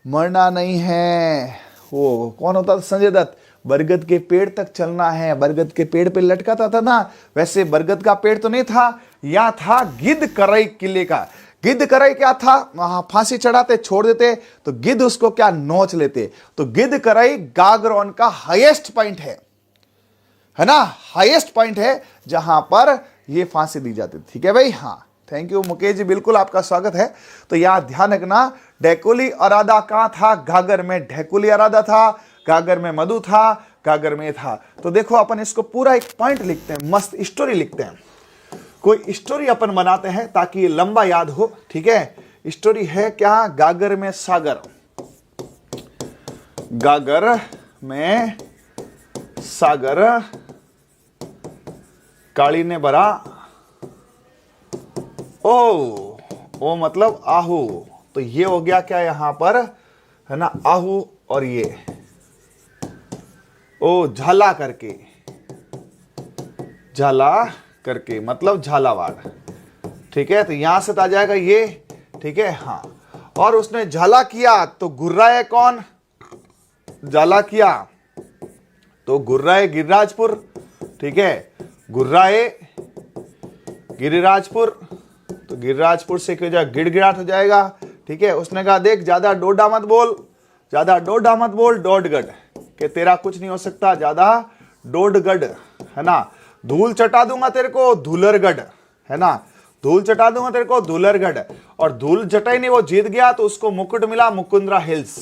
मरना नहीं है। वो कौन होता था? संजय दत्त। बरगद के पेड़ तक चलना है, बरगद के पेड़ पे लटकाता था ना, वैसे बरगद का पेड़ तो नहीं था, यहां था गिद्ध कराई किले का। गिद्ध कराई क्या था? वहां फांसी चढ़ाते, छोड़ देते, तो गिद्ध उसको क्या नोच लेते। तो गिद्ध कराई गागरोन का हाईएस्ट पॉइंट है ना, हाईएस्ट पॉइंट है जहां पर ये फांसी दी जाती थी, ठीक है भाई। हाँ, थैंक यू मुकेश जी, बिल्कुल आपका स्वागत है। तो यहां ध्यान रखना, ढेकुली अरादा कहां था? घाघर में ढेकुली अरादा था, घाघर में मधु था, घाघर में था। तो देखो अपन इसको पूरा एक पॉइंट लिखते हैं, मस्त स्टोरी लिखते हैं, कोई स्टोरी अपन बनाते हैं ताकि ये लंबा याद हो, ठीक है। स्टोरी है क्या? गागर में सागर, गागर में सागर, काली ने भरा ओ मतलब आहू। तो ये हो गया क्या यहां पर, है ना, आहू। और ये ओ झाला करके, झाला करके मतलब झालावाड़, ठीक है। तो यहां से तो आ जाएगा ये, ठीक है। हाँ, और उसने झाला किया तो गुर्राए कौन? झाला किया तो गुर्राए गिरिराजपुर, ठीक है। गुर्राए गिरिराजपुर, तो गिरिराजपुर से क्या हो जाएगा? गिड़गिड़ाट हो जाएगा, ठीक है। उसने कहा देख ज्यादा डोडा मत बोल, ज्यादा डोडा मत बोल, डोडगढ़ के तेरा कुछ नहीं हो सकता, ज्यादा डोडगढ़, है ना। धूल चटा दूंगा तेरे को, धूलरगढ़, है ना, धूल चटा दूंगा तेरे को, धूलरगढ़। और धूल चटाई नहीं, वो जीत गया तो उसको मुकुट मिला, मुकुंदरा हिल्स,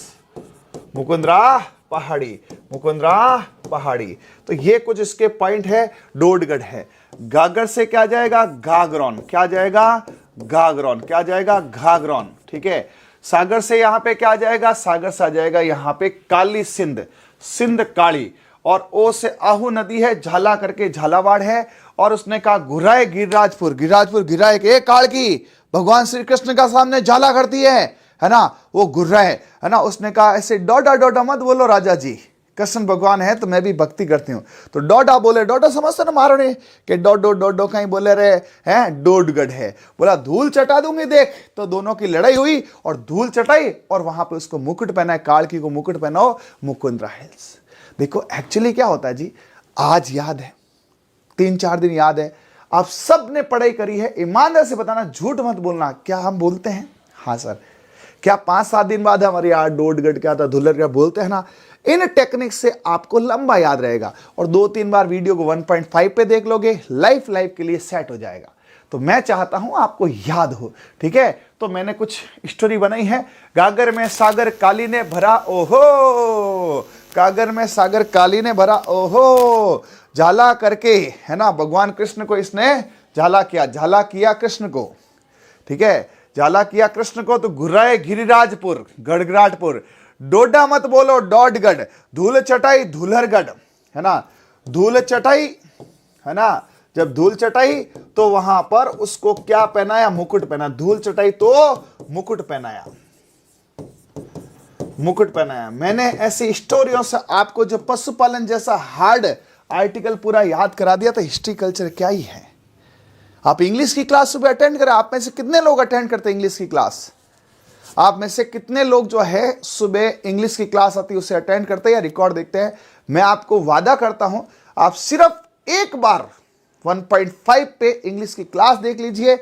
मुकुंदरा पहाड़ी, मुकुंदरा पहाड़ी। तो ये कुछ इसके पॉइंट है, डोडगढ़ है। गागर से क्या जाएगा? घाघरौन, क्या जाएगा? घाघरौन, क्या जाएगा? घाघरौन, ठीक है। सागर से यहां पे क्या जाएगा? सागर से आ जाएगा यहां पे काली सिंध, सिंध काली। और ओ से आहू नदी है, झाला करके झालावाड़ है। और उसने कहा गुर्राए गिरिराजपुर, गिरिराजपुर गिराए के काल की भगवान श्री कृष्ण का सामने झाला करती है ना, वो गुर्राए, है ना। उसने कहा ऐसे डोडा डोडा मत बोलो राजा जी, कृष्ण भगवान है तो मैं भी भक्ति करती हूँ। तो डोडा बोले, डोडा समझते ना मारो ने कि डोडो डोडो कहीं बोले रहे हैं, डोडगढ़ है। बोला धूल चटा दूंगी देख। तो दोनों की लड़ाई हुई और धूल चटाई, और वहां पे उसको मुकुट पहना है, कालकी को मुकुट पहनाओ, मुकुंदरा हिल्स। देखो एक्चुअली क्या होता है जी, आज याद है, 3-4 दिन याद है, आप सब ने पढ़ाई करी है, ईमानदार से बताना, झूठ मत बोलना। क्या हम बोलते हैं? हाँ सर, क्या 5-7 दिन बाद हमारे यार डोडगढ़ क्या था, धुलरगढ़ बोलते हैं ना। इन टेक्निक से आपको लंबा याद रहेगा और 2-3 बार वीडियो को 1.5 पे देख लोगे, लाइफ के लिए सेट हो जाएगा। तो मैं चाहता हूं आपको याद हो, ठीक है। तो मैंने कुछ स्टोरी बनाई है। गागर में सागर काली ने भरा ओहो, गागर में सागर काली ने भरा ओहो, झाला करके, है ना, भगवान कृष्ण को इसने झाला किया कृष्ण को, ठीक है, झाला किया कृष्ण को। तो घुराए गिरिराजपुर गड़गड़ाटपुर, डोडा मत बोलो डोडगढ़, धूल चटाई धूलरगढ़, है ना, धूल चटाई, है ना, जब धूल चटाई तो वहां पर उसको क्या पहनाया, मुकुट पहना, धूल चटाई तो मुकुट पहनाया, मुकुट पहनाया। मैंने ऐसी स्टोरियों से आपको जो पशुपालन जैसा हार्ड आर्टिकल पूरा याद करा दिया, तो हिस्ट्री कल्चर क्या ही है। आप इंग्लिश की क्लास सुबह अटेंड करें, आप में से कितने लोग अटेंड करते हैं इंग्लिश की क्लास? आप में से कितने लोग जो है सुबह इंग्लिश की क्लास आती है उसे अटेंड करते हैं या रिकॉर्ड देखते हैं? मैं आपको वादा करता हूं, आप सिर्फ एक बार 1.5 पे इंग्लिश की क्लास देख लीजिए।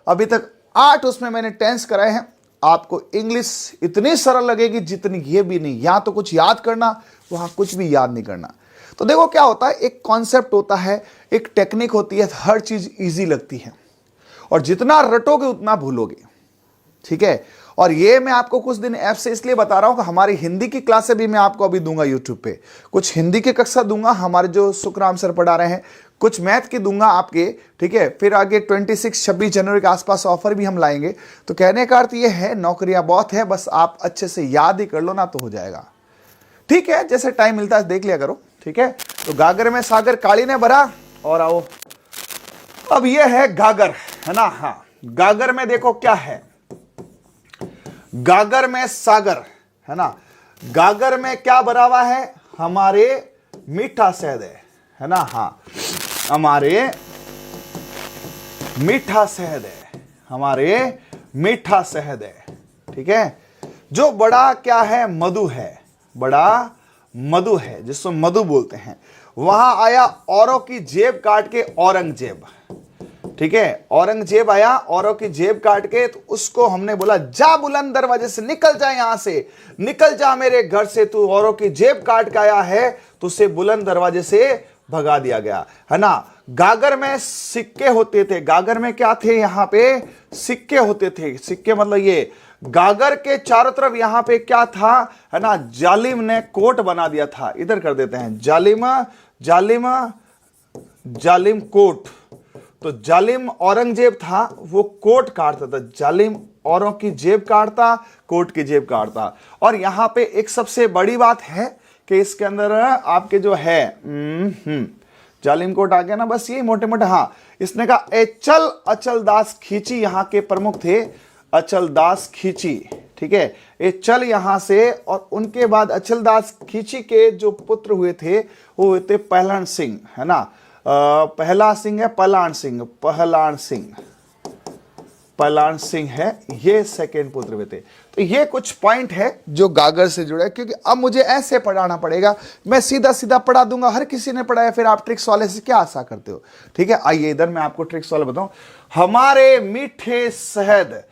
अभी तक 8 उसमें मैंने टेंस कराए हैं। आपको इंग्लिश इतनी सरल लगेगी जितनी ये भी नहीं। यहां तो कुछ याद करना, वहां कुछ भी याद नहीं करना। तो देखो क्या होता है, एक कॉन्सेप्ट होता है, एक टेक्निक होती है, हर चीज इजी लगती है और जितना रटोगे उतना भूलोगे, ठीक है। और ये मैं आपको कुछ दिन ऐप से इसलिए बता रहा हूं कि हमारी हिंदी की क्लासें भी मैं आपको अभी दूंगा यूट्यूब पे। कुछ हिंदी की कक्षा दूंगा, हमारे जो सुखराम सर पढ़ा रहे हैं, कुछ मैथ की दूंगा आपके, ठीक है। फिर आगे 26 जनवरी के आसपास ऑफर भी हम लाएंगे। तो कहने का अर्थ ये है, नौकरियां बहुत है, बस आप अच्छे से याद ही कर लो ना तो हो जाएगा, ठीक है। जैसे टाइम मिलता है देख लिया करो, ठीक है। तो गागर में सागर काली ने भरा, और आओ अब ये है गागर, है ना। हाँ, गागर में देखो क्या है, गागर में सागर, है ना। गागर में क्या भरा हुआ है, हमारे मीठा शहद है ना। हाँ, हमारे मीठा शहद है, हमारे मीठा शहद है, ठीक है। जो बड़ा क्या है, मधु है, बड़ा मधु है, जिसको मधु बोलते हैं। वहां आया औरों की जेब काट के औरंगजेब, ठीक है। औरंगजेब आया औरों की जेब काट के, तो उसको हमने बोला जा बुलंद दरवाजे से, निकल जा यहां से, निकल जा मेरे घर से, तू औरों की जेब काट के आया है, तो उसे बुलंद दरवाजे से भगा दिया गया, है ना। गागर में सिक्के होते थे, गागर में क्या थे, यहां पे सिक्के होते थे। सिक्के मतलब ये गागर के चारों तरफ यहां पे क्या था, है ना, जालिम ने कोट बना दिया था। इधर कर देते हैं, जालिम जालिम जालिम कोट। तो जालिम औरंगजेब था, वो कोट काटता था, जालिम औरों की जेब काटता, कोट की जेब काटता। और यहां पे एक सबसे बड़ी बात है कि इसके अंदर आपके जो है जालिम कोट आ गया ना, बस ये मोटे मोटे। हाँ, इसने कहा ए चल अचल दास खींची, यहां के प्रमुख थे अचल दास खींची, ठीक है। ये चल यहां से, और उनके बाद अचल दास खींची के जो पुत्र हुए थे वो हुए थे पहलान सिंह, है ना। पहला सिंह है पहलान सिंह, पहलान सिंह, पहलान सिंह है, ये सेकेंड पुत्र हुए थे। तो ये कुछ पॉइंट है जो गागर से जुड़े, क्योंकि अब मुझे ऐसे पढ़ाना पड़ेगा। मैं सीधा सीधा पढ़ा दूंगा, हर किसी ने पढ़ाया, फिर आप ट्रिक्स वाले से क्या आशा करते हो, ठीक है। आइए इधर मैं आपको ट्रिक्स वाले बताऊं। हमारे मीठे शहद,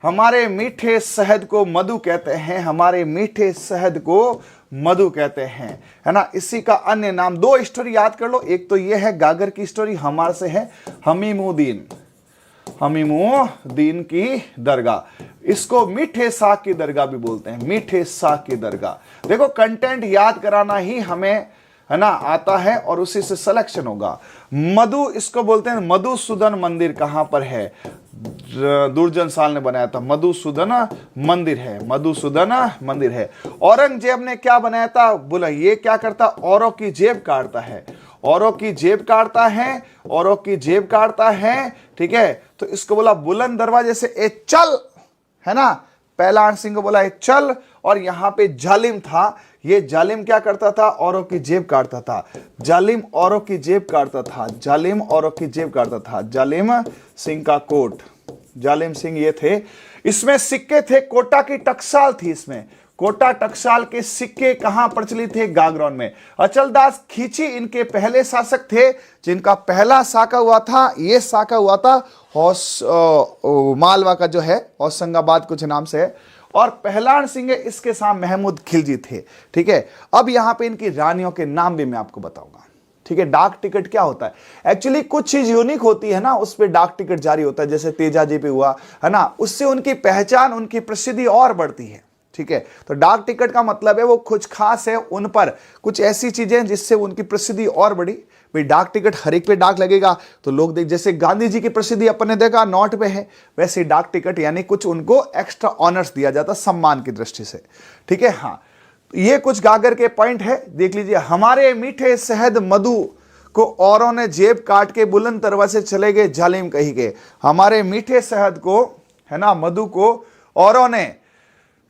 हमारे मीठे शहद को मधु कहते हैं, हमारे मीठे शहद को मधु कहते हैं, है ना। इसी का अन्य नाम, 2 स्टोरी याद कर लो। एक तो ये है गागर की स्टोरी, हमारे से है हमीमुद्दीन, हमीमुद्दीन की दरगाह। इसको मीठे साग की दरगाह भी बोलते हैं, मीठे साग की दरगाह। देखो कंटेंट याद कराना ही हमें, है ना, आता है और उसी से सिलेक्शन होगा। मधु इसको बोलते हैं, मधुसूदन मंदिर कहां पर है, दुर्जन साल ने बनाया था, मधुसूदन मंदिर है, मधुसूदन मंदिर है। औरंगजेब ने क्या बनाया था, बोला ये क्या करता, औरों की जेब काटता है, औरों की जेब काटता है, औरों की जेब काटता है, ठीक है। तो इसको बोला बुलंद दरवाजे से ए चल, है ना। पहलान सिंह को बोला ए चल, और यहां पे जालिम था, ये जालिम क्या करता था, औरों की जेब काटता था, जालिम औरों की जेब काटता था, जालिम औरों की जेब काटता था। जालिम सिंह का कोट, जालिम सिंह ये थे। इसमें सिक्के थे, कोटा की टकसाल थी, इसमें कोटा टकसाल के सिक्के कहां प्रचलित थे, गागरौन में। अचलदास खींची इनके पहले शासक थे, जिनका पहला साका हुआ था, ये साका हुआ था मालवा का जो है होशंगाबाद कुछ नाम से है, और पहलान सिंह इसके साथ महमूद खिलजी थे। ठीक है, अब यहां पे इनकी रानियों के नाम भी मैं आपको बताऊंगा। ठीक है, डाक टिकट क्या होता है? एक्चुअली कुछ चीज यूनिक होती है ना, उस पर डाक टिकट जारी होता है, जैसे तेजा जी पे हुआ है ना, उससे उनकी पहचान, उनकी प्रसिद्धि और बढ़ती है। ठीक है, तो डाक टिकट का मतलब है वो कुछ खास है, उन पर कुछ ऐसी चीजें जिससे उनकी प्रसिद्धि और बढ़ी। भाई डाक टिकट हर एक पे डाक लगेगा तो लोग देख, जैसे गांधी जी की प्रसिद्धि अपन ने देखा नोट पे है, वैसे डाक टिकट यानी कुछ उनको एक्स्ट्रा ऑनर्स दिया जाता सम्मान की दृष्टि से। ठीक है, हाँ, ये कुछ गागर के पॉइंट है, देख लीजिए। हमारे मीठे शहद मधु को औरों ने जेब काट के बुलंद दरवाजे चले गए, जालिम कही गए। हमारे मीठे शहद को, है ना, मधु को औरों ने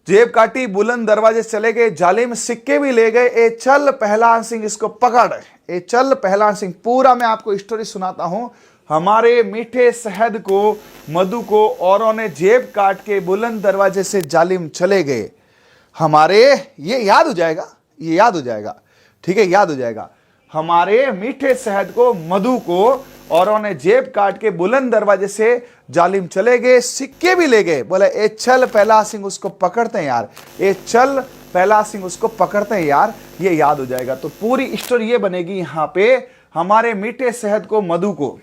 जेब काटी, बुलंद दरवाजे चले गए, जालिम सिक्के भी ले गए। ए चल पहलान सिंह इसको पकड़, ए चल पहलान सिंह। पूरा मैं आपको स्टोरी सुनाता हूं। हमारे मीठे शहद को, मधु को औरों ने जेब काट के बुलंद दरवाजे से जालिम चले गए। हमारे, ये याद हो जाएगा, ये याद हो जाएगा। ठीक है, याद हो जाएगा। हमारे मीठे शहद को, मधु को औरों ने जेब काट के बुलंद दरवाजे से जालिम चले गए, सिक्के भी ले गए। बोले ए चल पहला सिंह उसको पकड़ते हैं यार, ए चल पहला सिंह उसको पकड़ते हैं यार, ये याद हो जाएगा। तो पूरी स्टोरी ये बनेगी यहां पे, हमारे मीठे शहद को, मधु को।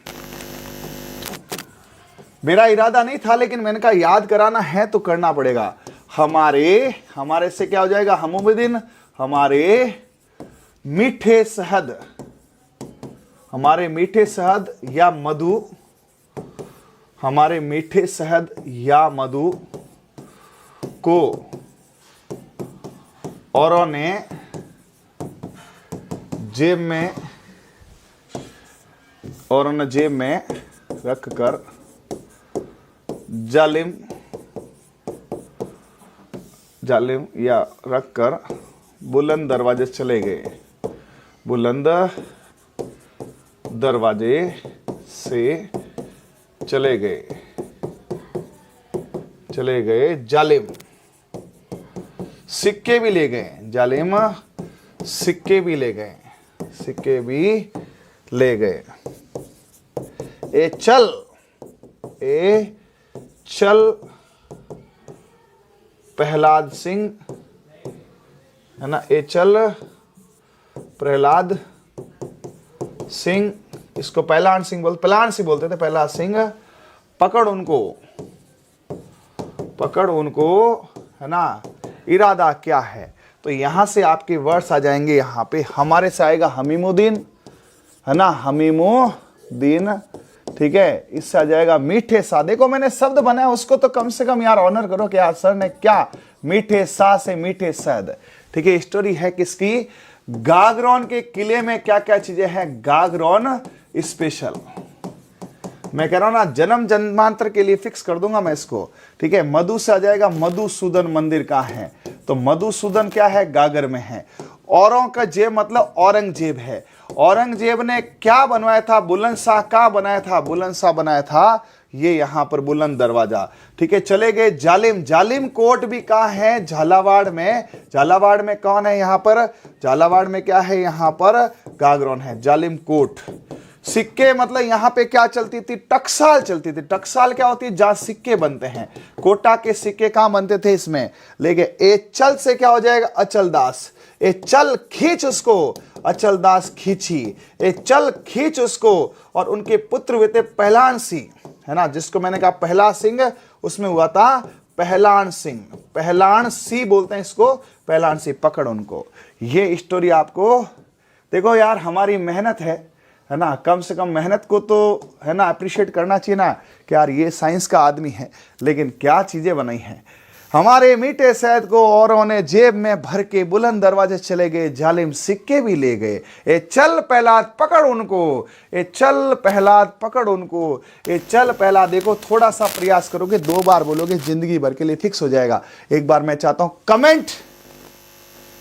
मेरा इरादा नहीं था लेकिन मैंने कहा याद कराना है तो करना पड़ेगा। हमारे से क्या हो जाएगा? हमुमुद्दीन, हमारे मीठे शहद, हमारे मीठे शहद या मधु, हमारे मीठे शहद या मधु को औरों ने जेब में, औरों ने जेब में रख कर जालिम या रख कर बुलंद दरवाजे चले गए, बुलंद दरवाजे से चले गए जालिम, सिक्के भी ले गए, जालिम सिक्के भी ले गए, सिक्के भी ले गए। ए चल प्रहलाद सिंह, है ना, ए चल प्रहलाद सिंह, इसको पहलान सिंह पहलान सिंह बोलते थे, पहलाद सिंह, पकड़ उनको, है ना। इरादा क्या है? तो यहां से आपके वर्ड्स आ जाएंगे। यहां पे हमारे से आएगा हमीमुद्दीन, है ना, हमीमुद्दीन। ठीक है, इससे आ जाएगा मीठे सा। देखो मैंने शब्द बनाया, उसको तो कम से कम यार ऑनर करो कि यार सर ने क्या, मीठे सा से मीठे शहद। ठीक है, स्टोरी है किसकी? गागरोन के किले में क्या क्या चीजें हैं, गागरोन स्पेशल। मैं कह रहा हूं ना, जन्म जन्मांतर के लिए फिक्स कर दूंगा मैं इसको। ठीक है, मधु से आ जाएगा मधुसूदन मंदिर कहाँ है, तो मधुसूदन क्या है? गागर में है। औरों का जेब मतलब औरंगजेब है। औरंगजेब ने क्या बनवाया था? बुलंदशाह का बनाया था, बुलंदशाह बनाया था ये यहां पर बुलंद दरवाजा। ठीक है, चले गए जालिम। जालिम कोट भी कहाँ है? झालावाड़ में। झालावाड़ में कौन है यहाँ पर? झालावाड़ में क्या है? यहाँ पर गागरोन है, जालिम कोट। सिक्के मतलब यहाँ पे क्या चलती थी? टकसाल चलती थी। टकसाल क्या होती है? जहां सिक्के बनते हैं। कोटा के सिक्के कहां बनते थे? इसमें। लेकिन ए चल से क्या हो जाएगा? अचलदास। ए चल खींच उसको, अचलदास खींची। ए चल खींच उसको। और उनके पुत्र हुए थे पहलान सिंह, है ना, जिसको मैंने कहा पहला सिंह, उसमें हुआ था पहलान सिंह। पहलान सी बोलते हैं इसको, पहलान सिंह। पकड़ उनको। ये स्टोरी आपको, देखो यार हमारी मेहनत है ना, कम से कम मेहनत को तो, है ना, अप्रिशिएट करना चाहिए ना कि यार ये साइंस का आदमी है, लेकिन क्या चीजें बनाई हैं। हमारे मीठे शहद को औरों ने जेब में भर के बुलंद दरवाजे चले गए, जालिम सिक्के भी ले गए। ए चल प्रहलाद पकड़ उनको, ए चल प्रहलाद पकड़ उनको, ए चल प्रहलाद। देखो थोड़ा सा प्रयास करोगे, 2 बार बोलोगे, जिंदगी भर के लिए फिक्स हो जाएगा। एक बार मैं चाहता हूं कमेंट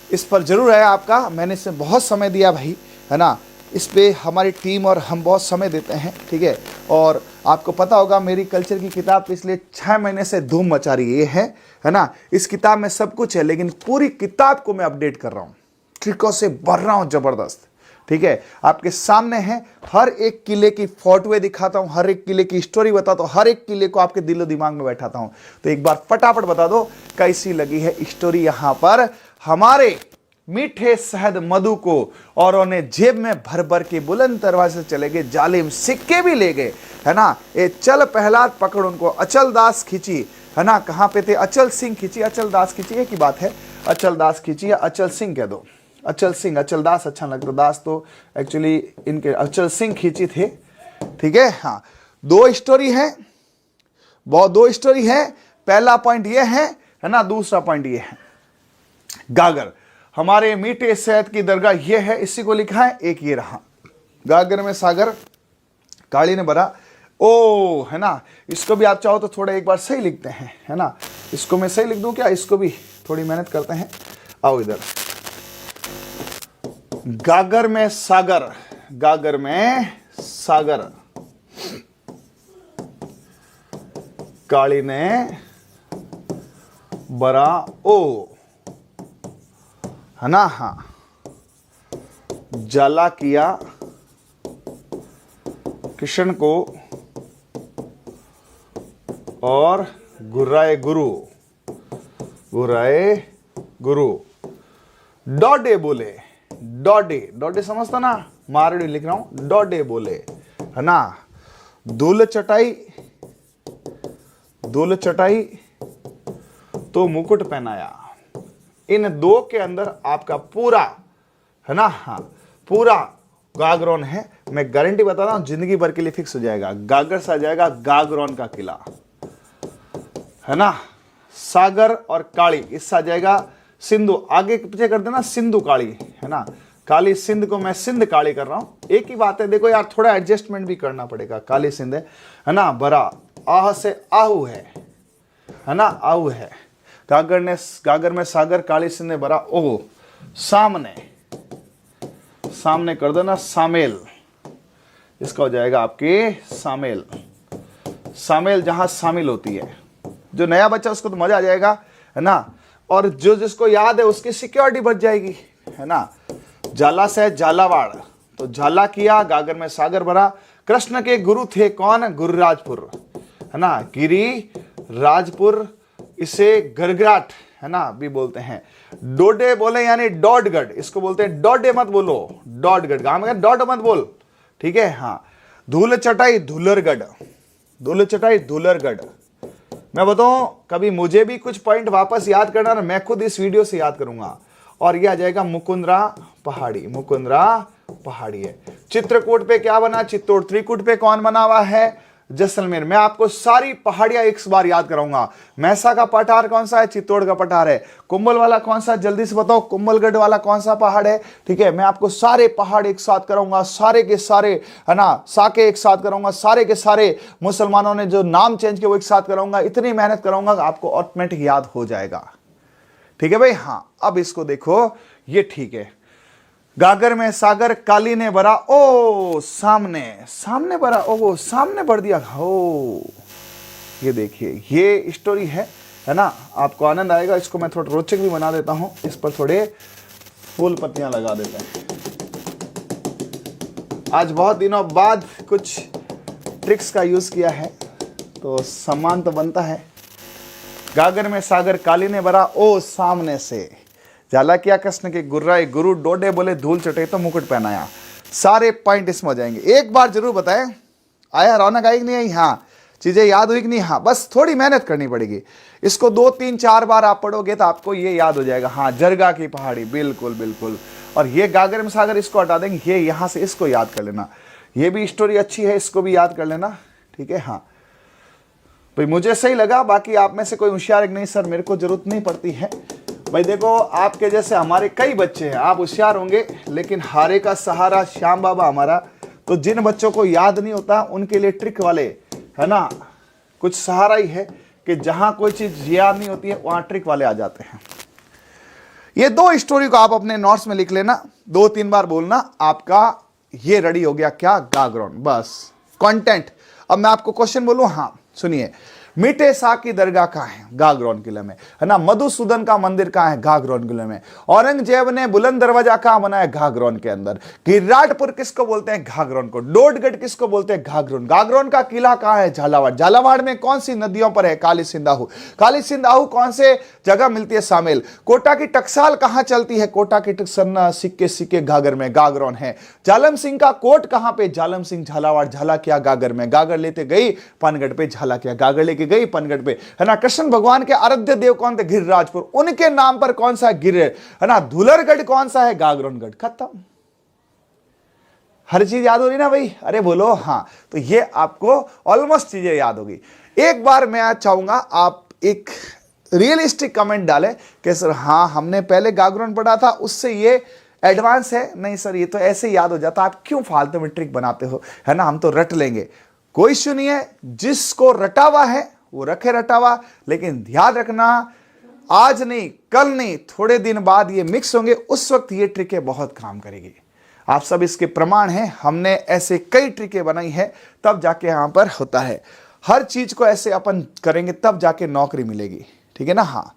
इस पर जरूर है आपका। मैंने इसमें बहुत समय दिया भाई, है ना, इस पे हमारी टीम और हम बहुत समय देते हैं। ठीक है, और आपको पता होगा मेरी कल्चर की किताब पिछले 6 महीने से धूम मचा रही है ना। इस किताब में सब कुछ है, लेकिन पूरी किताब को मैं अपडेट कर रहा हूँ, ट्रिकों से भर रहा हूँ जबरदस्त। ठीक है, आपके सामने है। हर एक किले की फोटोएं दिखाता हूं, हर एक किले की स्टोरी बताता हूं, हर एक किले को आपके दिलो दिमाग में बैठाता हूं। तो एक बार फटाफट बता दो कैसी लगी है स्टोरी यहां पर हमारे मीठे शहद मधु को। और उन्हें जेब में भर भर के बुलंद दरवाजे से चले गए, जालिम सिक्के भी ले गए, है ना। ये चल पहलाद पकड़ उनको अचल दास खींची, है ना। कहां पे थे? अचल सिंह खींची, अचल दास खींची, एक ही बात है। अचल दास खींची या अचल सिंह कह दो। अचल सिंह, अचल दास अच्छा लगता, दास तो एक्चुअली इनके, अचल सिंह खींची थे, ठीक है। हाँ, दो स्टोरी है, बहुत दो स्टोरी है। पहला पॉइंट ये है ना, दूसरा पॉइंट ये है गागर। हमारे मीठे शहद की दरगाह ये है, इसी को लिखा है। एक ये रहा, गागर में सागर काली ने भरा, ओ, है ना। इसको भी आप चाहो तो थोड़ा एक बार सही लिखते हैं, है ना। इसको मैं सही लिख दूं क्या? इसको भी थोड़ी मेहनत करते हैं। आओ इधर, गागर में सागर, गागर में सागर, काली ने बरा ओ, है ना। हाँ, जाला किया किशन को और गुर्राए गुरु, गुर्राए गुरु। डोडे बोले, डोडे, डोडे समझता ना, मारड़ी लिख रहा हूं, डोडे बोले, है ना। दुल चटाई, दुल चटाई तो मुकुट पहनाया। इन दो के अंदर आपका पूरा, है ना, हाँ, पूरा गागरोन है। मैं गारंटी बता रहा हूं, जिंदगी भर के लिए फिक्स हो जाएगा। गागर से आ जाएगा गागरोन का किला, है ना। सागर और काली, इससे आ जाएगा सिंधु। आगे पीछे कर देना, सिंधु काली, है ना। काली सिंध को मैं सिंध काली कर रहा हूं, एक ही बात है। देखो यार, थोड़ा एडजस्टमेंट भी करना पड़ेगा। काली सिंध है ना। बरा आह से आहू है ना, आहू है। गागर ने, गागर में सागर, काली सिंध ने बरा ओ। सामने, सामने कर देना सामेल, इसका हो जाएगा आपके सामेल। सामेल जहां शामिल होती है। जो नया बच्चा उसको तो मजा आ जाएगा, है ना। और जो जिसको याद है उसकी सिक्योरिटी बढ़ जाएगी, है ना। जाला से झालावाड़, तो झाला किया, गागर में सागर भरा। कृष्ण के गुरु थे कौन? गुरुराजपुर, है ना। गिरी राजपुर, इसे गरगराट, है ना, भी बोलते हैं। डोडे बोले यानी डॉडगढ़, इसको बोलते हैं डोडे मत बोलो, डॉडगढ़। गांव में डॉड मत बोल, ठीक है। हाँ, धूल चटाई धुलरगढ़, धूल चटाई धुलरगढ़। मैं बताऊं, कभी मुझे भी कुछ पॉइंट वापस याद करना ना, मैं खुद इस वीडियो से याद करूंगा। और ये आ जाएगा मुकुंदरा पहाड़ी, मुकुंदरा पहाड़ी है। चित्रकूट पे क्या बना? चित्तौड़। त्रिकूट पे कौन बना हुआ है? जैसलमेर। मैं आपको सारी पहाड़ियां एक बार याद कराऊंगा। मैसा का पठार कौन सा है? चित्तौड़ का पठार है। कुंभल वाला कौन सा? जल्दी से बताओ, कुंभलगढ़ वाला कौन सा पहाड़ है? ठीक है, मैं आपको सारे पहाड़ एक साथ कराऊंगा, सारे के सारे, है ना, साके एक साथ कराऊंगा, सारे के सारे मुसलमानों ने जो नाम चेंज किए वो एक साथ कराऊंगा। इतनी मेहनत कराऊंगा आपको ऑटोमेटिक याद हो जाएगा, ठीक है भाई। हाँ, अब इसको देखो, ये ठीक है। गागर में सागर, काली ने भरा ओ सामने, सामने भरा ओ, सामने भर दिया हो। ये देखिए, ये स्टोरी है ना। आपको आनंद आएगा। इसको मैं थोड़ा रोचक भी बना देता हूं, इस पर थोड़े फूल पत्तियां लगा देते हैं। आज बहुत दिनों बाद कुछ ट्रिक्स का यूज किया है, तो सम्मान तो बनता है। गागर में सागर, काली ने भरा ओ सामने से। झाला किया कृष्ण के गुर्राए गुरु, डोडे बोले धूल चटे तो मुकुट पहनाया। सारे पॉइंट इसमें हो जाएंगे। एक बार जरूर बताएं, आया रौनक आई कि नहीं आई? हाँ, चीजें याद हुई कि नहीं? हाँ, बस थोड़ी मेहनत करनी पड़ेगी। इसको 2 3 4 बार आप पढ़ोगे तो आपको ये याद हो जाएगा। हाँ, जरगा की पहाड़ी, बिल्कुल बिल्कुल। और ये गागर में सागर, इसको हटा देंगे। ये यहां से इसको याद कर लेना, ये भी स्टोरी अच्छी है, इसको भी याद कर लेना, ठीक है। हाँ भाई, मुझे सही लगा। बाकी आप में से कोई होशियार नहीं, सर मेरे को जरूरत नहीं पड़ती है भाई। देखो, आपके जैसे हमारे कई बच्चे हैं, आप होशियार होंगे, लेकिन हारे का सहारा श्याम बाबा हमारा। तो जिन बच्चों को याद नहीं होता उनके लिए ट्रिक वाले, है ना, कुछ सहारा ही है कि जहां कोई चीज याद नहीं होती है वहां ट्रिक वाले आ जाते हैं। ये 2 स्टोरी को आप अपने नोट्स में लिख लेना, 2 3 बार बोलना, आपका ये रेडी हो गया क्या? गागरोन, बस कंटेंट। अब मैं आपको क्वेश्चन बोलूं। हाँ सुनिए, मीठे शाह की दरगाह कहाँ है? गागरौन किले में, है ना। मधुसूदन का मंदिर कहाँ है? गागरौन किले में। औरंगजेब ने बुलंद दरवाजा कहाँ बनाया? गागरौन के अंदर। गिर्राटपुर किसको बोलते हैं? घाघरौन को। डोडगढ़ किसको बोलते हैं? घाघरौन। घाघरौन का किला कहाँ है? झालावाड़। झालावाड़ में कौन सी नदियों पर है? काली सिंधाहू। काली सिंधाहू कौन से जगह मिलती है? शामिल। कोटा की टकसाल कहाँ चलती है? कोटा की टकसन्ना सिक्के सिक्के घाघर में, गागरौन है। जालम सिंह का कोट कहाँ पे? जालम सिंह झालावाड़, झाला किया गागर में। गागर लेते गई पानगढ़ पे, झाला किया। गागर लेके गई पानगढ़ पे, है ना। कृष्ण भगवान के आराध्य देव कौन थे? गिरिराजपुर। उनके नाम पर कौन सा गिर है ना। धुलरगढ़ कौन सा है? गागरौनगढ़। खत्म। हर चीज याद हो रही ना भाई? अरे बोलो हाँ। तो ये आपको ऑलमोस्ट चीजें याद होगी। एक बार मैं चाहूंगा आप एक रियलिस्टिक कमेंट डालें कि सर हाँ हमने पहले गागरौन पढ़ा था, उससे ये एडवांस है। नहीं सर ये तो ऐसे याद हो जाता, आप क्यों फालतू में ट्रिक बनाते हो, है ना। हम तो रट लेंगे, कोई इश्यू नहीं है। जिसको रटा हुआ है वो रखे रटा हुआ, लेकिन ध्यान रखना आज नहीं, कल नहीं, थोड़े दिन बाद ये मिक्स होंगे, उस वक्त ये ट्रिकें बहुत काम करेगी। आप सब इसके प्रमाण हैं। हमने ऐसे कई ट्रिकें बनाई है, तब जाके यहां पर होता है। हर चीज को ऐसे अपन करेंगे तब जाके नौकरी मिलेगी, ठीक है ना। हाँ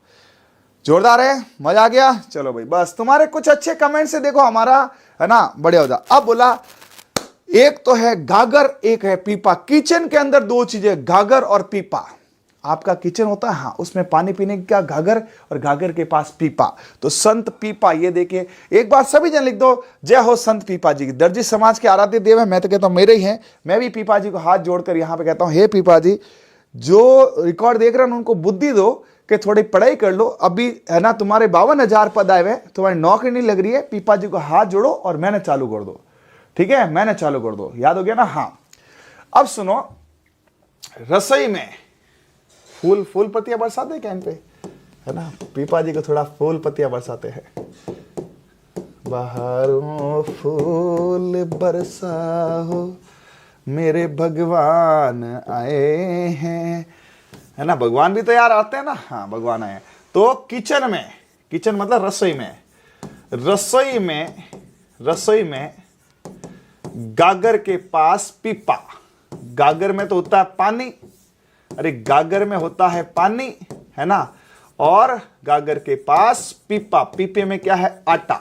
जोरदार है, मजा आ गया। चलो भाई बस तुम्हारे कुछ अच्छे कमेंट से देखो हमारा, है ना, बढ़िया हो जा। अब बोला एक तो है गागर, एक है पीपा। किचन के अंदर दो चीजें, गागर और पीपा। आपका किचन होता है, हाँ, उसमें पानी पीने का गागर और गागर के पास पीपा। तो संत पीपा, ये देखिए एक बार सभी जन लिख दो, जय हो संत पीपा जी की। दर्जी समाज के आराध्य देव है। मैं तो कहता हूं मेरे ही हैं। मैं भी पीपा जी को हाथ जोड़कर यहां पे कहता हूं, हे पीपा जी, जो रिकॉर्ड देख रहे हैं उनको बुद्धि दो कि थोड़ी पढ़ाई कर लो। अभी है ना तुम्हारे 52,000 पद आए हुए, तुम्हारी नौकरी नहीं लग रही है। पीपा जी को हाथ जोड़ो और मैंने चालू कर दो, ठीक है, मैंने चालू कर दो। याद हो गया ना। हाँ अब सुनो, रसोई में फूल पत्तियां बरसाते क्या इन पे, है ना। पीपा जी को थोड़ा फूल पत्तियां बरसाते हैं। बाहरों फूल बरसाओ मेरे भगवान आए हैं, है ना। भगवान भी तो यार आते हैं ना। हाँ भगवान आए हैं। तो किचन में, किचन मतलब रसोई में, रसोई में गागर के पास पीपा। गागर में तो होता है पानी, अरे गागर में होता है पानी, है ना। और गागर के पास पीपा, पीपे में क्या है? आटा,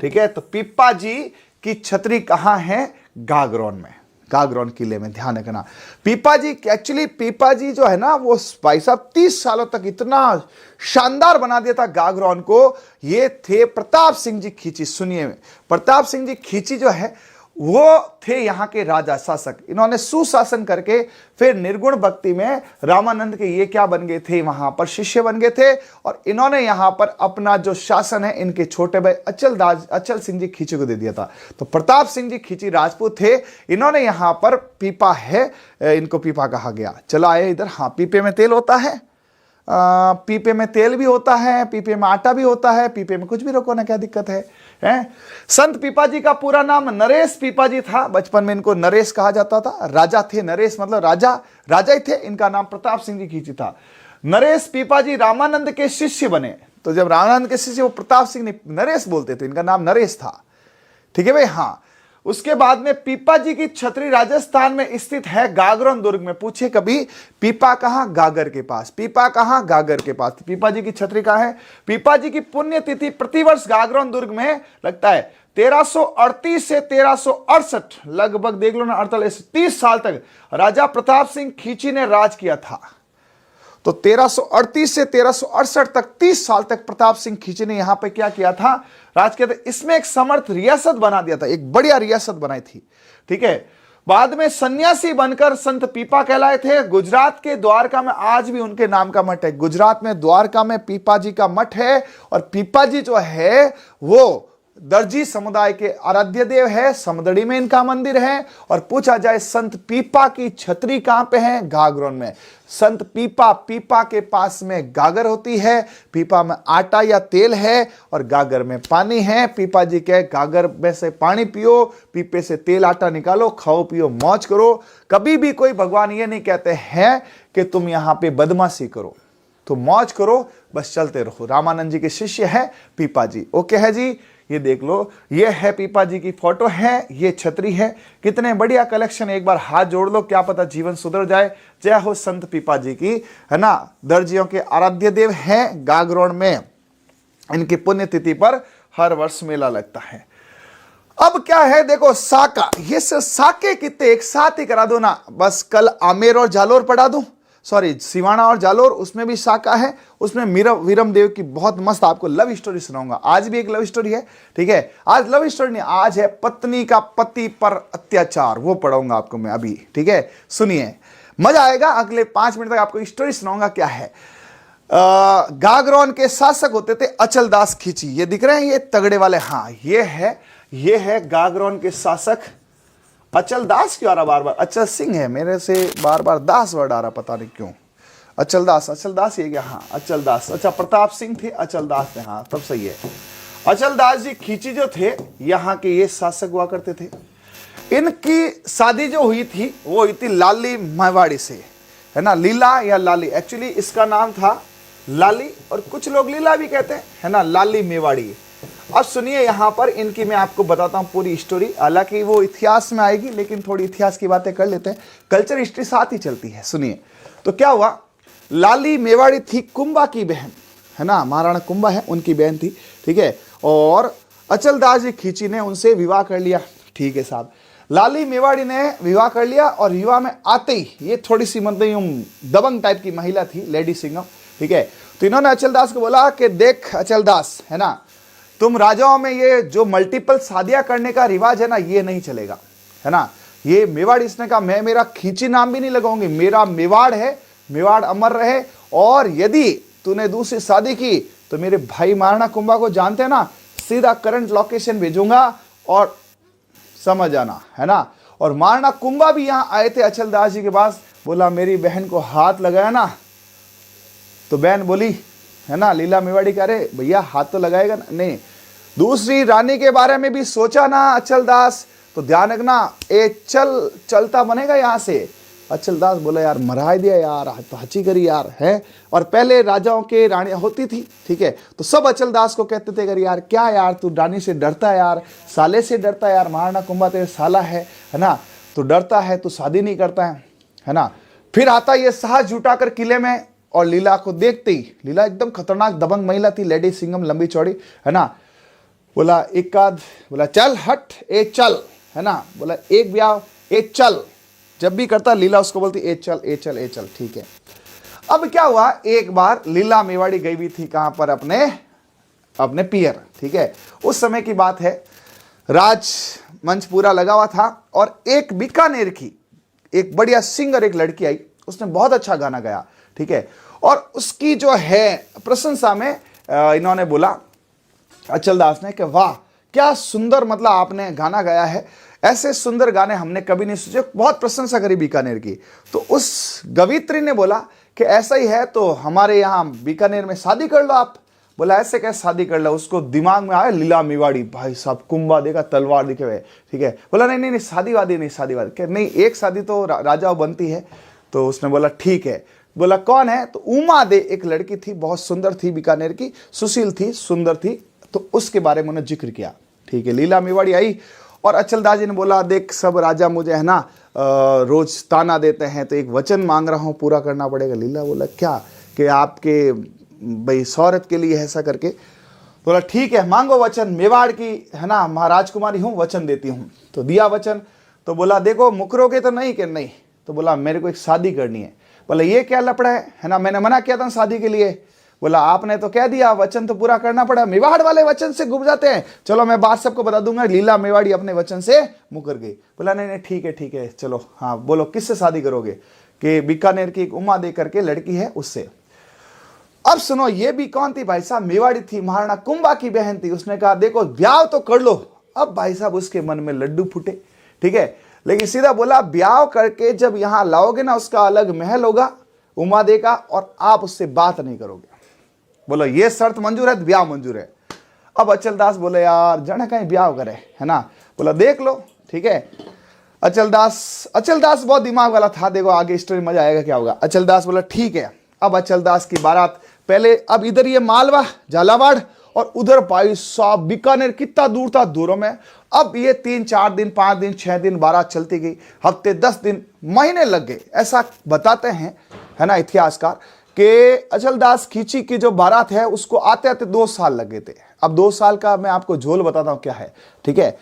ठीक है। तो पीपा जी की छतरी कहां है? गागरौन में, गागरौन किले में। ध्यान रखना पीपा जी, एक्चुअली पीपा जी जो है ना वो भाई साहब 30 सालों तक इतना शानदार बना दिया था गागरौन को। ये थे प्रताप सिंह जी खींची। सुनिए, प्रताप सिंह जी खींची जो है वो थे यहाँ के राजा शासक। इन्होंने सुशासन करके फिर निर्गुण भक्ति में रामानंद के ये क्या बन गए थे? वहां पर शिष्य बन गए थे। और इन्होंने यहां पर अपना जो शासन है इनके छोटे भाई अचल सिंह जी खींची को दे दिया था। तो प्रताप सिंह जी खींची राजपूत थे। इन्होंने यहां पर पीपा है, इनको पीपा कहा गया। चलो आए इधर। हाँ पीपे में तेल होता है, पीपे में तेल भी होता है, पीपे में आटा भी होता है, पीपे में कुछ भी रखो ना, क्या दिक्कत है? संत पीपा जी का पूरा नाम नरेश पीपा जी था। बचपन में इनको नरेश कहा जाता था। राजा थे नरेश, मतलब राजा ही थे। इनका नाम प्रताप सिंह जी खींची था। नरेश पीपा जी रामानंद के शिष्य बने। तो जब रामानंद के शिष्य वो प्रताप सिंह ने नरेश बोलते थे, इनका नाम नरेश था, ठीक है भाई। हाँ उसके बाद में पीपा जी की छतरी राजस्थान में स्थित है, गागरौन दुर्ग में। पूछे कभी पीपा कहां? गागर के पास। पीपा कहां? गागर के पास। पीपा जी की छतरी कहां है? पीपा जी की पुण्यतिथि प्रतिवर्ष गागरौन दुर्ग में लगता है 1338 से 1368, लगभग देख लो ना 48 30 साल तक राजा प्रताप सिंह खींची ने राज किया था। तो 1338 से 1368 तक 30 साल तक प्रताप सिंह खींची ने यहां पे क्या किया था? राज किया था। इसमें एक समर्थ रियासत बना दिया था, एक बढ़िया रियासत बनाई थी, ठीक है। बाद में सन्यासी बनकर संत पीपा कहलाए थे। गुजरात के द्वारका में आज भी उनके नाम का मठ है। गुजरात में द्वारका में पीपा जी का मठ है। और पीपा जी जो है वो दर्जी समुदाय के आराध्य देव है। समदड़ी में इनका मंदिर है। और पूछा जाए संत पीपा की छतरी कहां पे है? गागरौन में। संत पीपा के पास में गागर होती है। पीपा में आटा या तेल है और गागर में पानी है। पीपा जी के गागर में से पानी पियो, पीपे से तेल आटा निकालो, खाओ पियो, मौज करो। कभी भी कोई भगवान ये नहीं कहते हैं कि तुम यहां पे बदमाशी करो, तो मौज करो, बस चलते रहो। रामानंद जी के शिष्य है पीपा जी। ओके है जी, ये देख लो, ये है पीपा जी की फोटो है, ये छतरी है। कितने बढ़िया कलेक्शन, एक बार हाथ जोड़ लो, क्या पता जीवन सुधर जाए। जय हो संत पीपा जी की, है ना। दर्जियों के आराध्य देव हैं गागरोन में। इनकी पुण्यतिथि पर हर वर्ष मेला लगता है। अब क्या है देखो, साका, ये साके कितने एक साथ ही करा दो ना, बस कल आमेर और जालोर पढ़ा दूं, सॉरी सिवाना और जालोर, उसमें भी साका है। उसमें वीरम देव की बहुत मस्त आपको लव स्टोरी सुनाऊंगा। आज भी एक लव स्टोरी है, ठीक है। आज लव स्टोरी नहीं, आज है पत्नी का पति पर अत्याचार, वो पढ़ाऊंगा आपको मैं अभी, ठीक है। सुनिए, मजा आएगा। अगले 5 मिनट तक आपको स्टोरी सुनाऊंगा। क्या है, गागरोन के शासक होते थे अचलदास खींची, ये दिख रहे हैं ये तगड़े वाले, हाँ ये है गागरोन के शासक। अचल दास क्यों आ रहा बार बार, अचल सिंह है, मेरे से बार बार दास वर्ड आ रहा, पता नहीं क्यों। अचल दास ये क्या, हाँ अचल दास, अच्छा प्रताप सिंह थे, अचल दास थे, हाँ तब सही है। अचल दास जी खींची जो थे, यहाँ के ये शासक हुआ करते थे। इनकी शादी जो हुई थी वो हुई थी लाली मेवाड़ी से, है ना। लीला या लाली, एक्चुअली इसका नाम था लाली, और कुछ लोग लीला भी कहते हैं, है ना, लाली मेवाड़ी। अब सुनिए, यहां पर इनकी मैं आपको बताता हूं पूरी स्टोरी, हालांकि वो इतिहास में आएगी, लेकिन थोड़ी इतिहास की बातें कर लेते हैं, कल्चर हिस्ट्री साथ ही चलती है। सुनिए, तो क्या हुआ, लाली मेवाड़ी थी कुंभा की बहन, है ना, महाराणा कुंभा है उनकी बहन थी, ठीक है। और अचलदास जी खींची ने उनसे विवाह कर लिया, ठीक है साहब। लाली मेवाड़ी ने विवाह कर लिया, और विवाह में आते ही ये थोड़ी सी मतलब दबंग टाइप की महिला थी, लेडी सिंगम, ठीक है। तो इन्होंने अचलदास को बोला कि देख अचलदास, है ना, तुम राजाओं में ये जो मल्टीपल शादियां करने का रिवाज है ना, ये नहीं चलेगा, है ना। ये मेवाड़, इसने कहा मैं मेरा खींची नाम भी नहीं लगाऊंगी, मेरा मेवाड़ है, मेवाड़ अमर रहे। और यदि तूने दूसरी शादी की तो मेरे भाई महाराणा कुंभा को जानते हैं ना, सीधा करंट लोकेशन भेजूंगा और समझ आना, है ना। और महाराणा कुंभा भी यहां आए थे अचलदास जी के पास, बोला मेरी बहन को हाथ लगाया ना, तो बहन बोली, है ना, लीला मेवाड़ी कह रहे भैया हाथ तो लगाएगा ना, नहीं। दूसरी रानी के बारे में भी सोचा ना अचलदास, तो ध्यान रखना, ए चलता बनेगा यहां से। अचलदास बोला यार मरा दिया यार, तो हची करी यार, है। और पहले राजाओं के रानियां होती थी, ठीक है, तो सब अचलदास को कहते थे यार क्या यार तू रानी से डरता है यार, साले से डरता है यार, महाराणा कुंभा तेरे साला है ना, तो डरता है, तू शादी नहीं करता है ना। फिर आता ये साहस जुटाकर किले में, और लीला को देखते ही, लीला एकदम खतरनाक दबंग महिला थी, लेडी सिंगम, लंबी चौड़ी, है ना। बोला एक आध, बोला चल हट ए चल, है ना, बोला एक ब्याह ए चल, जब भी करता लीला उसको बोलती ए चल ए चल ए चल, ठीक है। अब क्या हुआ, एक बार लीला मेवाड़ी गई हुई थी कहां पर, अपने पियर, ठीक है। उस समय की बात है, राज मंच पूरा लगा हुआ था, और एक बीकानेर की एक बढ़िया सिंगर एक लड़की आई, उसने बहुत अच्छा गाना गाया, ठीक है। और उसकी जो है प्रशंसा में इन्होंने बोला अचलदास ने कि वाह क्या सुंदर, मतलब आपने गाना गाया है, ऐसे सुंदर गाने हमने कभी नहीं सुने, बहुत प्रशंसा करी बीकानेर की। तो उस गवित्री ने बोला कि ऐसा ही है तो हमारे यहाँ बीकानेर में शादी कर लो आप। बोला ऐसे कैसे शादी कर लो, उसको दिमाग में आया लीला मेवाड़ी, भाई साहब कुंभा देखा, तलवार दिखे हुए, ठीक है। बोला नहीं नहीं नहीं शादी वादी नहीं, शादी वादी नहीं, एक शादी तो राजाओं बनती है। तो उसने बोला ठीक है। बोला कौन है, तो उमा दे एक लड़की थी, बहुत सुंदर थी, बीकानेर की, सुशील थी, सुंदर थी, तो उसके बारे में उन्होंने जिक्र किया, ठीक है। लीला मेवाड़ी आई, और अचलदास जी ने बोला देख सब राजा मुझे, है ना, रोज ताना देते हैं, तो एक वचन मांग रहा हूं, पूरा करना पड़ेगा। लीला बोला क्या, कि आपके भाई शौहरत के लिए ऐसा करके। बोला ठीक है मांगो वचन, मेवाड़ की, है ना, महाराजकुमारी हूं, वचन देती हूं। तो दिया वचन। तो बोला देखो मुकरोगे तो नहीं, कि नहीं। तो बोला मेरे को एक शादी करनी है। बोला ये क्या लफड़ा है ना, मैंने मना किया था शादी के लिए। बोला आपने तो कह दिया, वचन तो पूरा करना पड़ा, मेवाड़ वाले वचन से गुम जाते हैं। चलो मैं बात सबको बता दूंगा, लीला मेवाड़ी अपने वचन से मुकर गई। बोला नहीं नहीं ठीक है चलो, हाँ बोलो किससे शादी करोगे, कि बीकानेर की एक उमा दे करके लड़की है उससे। अब सुनो, ये भी कौन थी भाई साहब, मेवाड़ी थी, महाराणा कुंभा की बहन थी। उसने कहा देखो ब्याह तो कर लो। अब भाई साहब उसके मन में लड्डू फूटे, ठीक है, लेकिन सीधा बोला ब्याह करके जब यहां लाओगे ना, उसका अलग महल होगा उमा दे का, और आप उससे बात नहीं करोगे। बोलो ये शर्त मंजूर है, ब्याह मंजूर है। अब अचलदास बोले यार जाने कहीं ब्याह करे, है ना। बोला देख लो, ठीक है। अचलदास बहुत दिमाग वाला था, देखो आगे स्टोरी मजा आएगा क्या होगा। अचलदास बोला ठीक है। अब अचलदास की बारात पहले, अब इधर ये मालवा झालावाड़, और उधर भाई साहब बीकानेर कितना दूर था, दूरों में। अब ये 3-4 दिन, 5 दिन, 6 दिन, 12 चलती गई, हफ्ते, 10 दिन, महीने लग गए। ऐसा बताते हैं, है ना, इतिहासकार कि अचलदास खींची की जो बारात है उसको आते आते 2 साल लगे थे। अब 2 साल का मैं आपको झोल बताता हूं क्या है, ठीक है।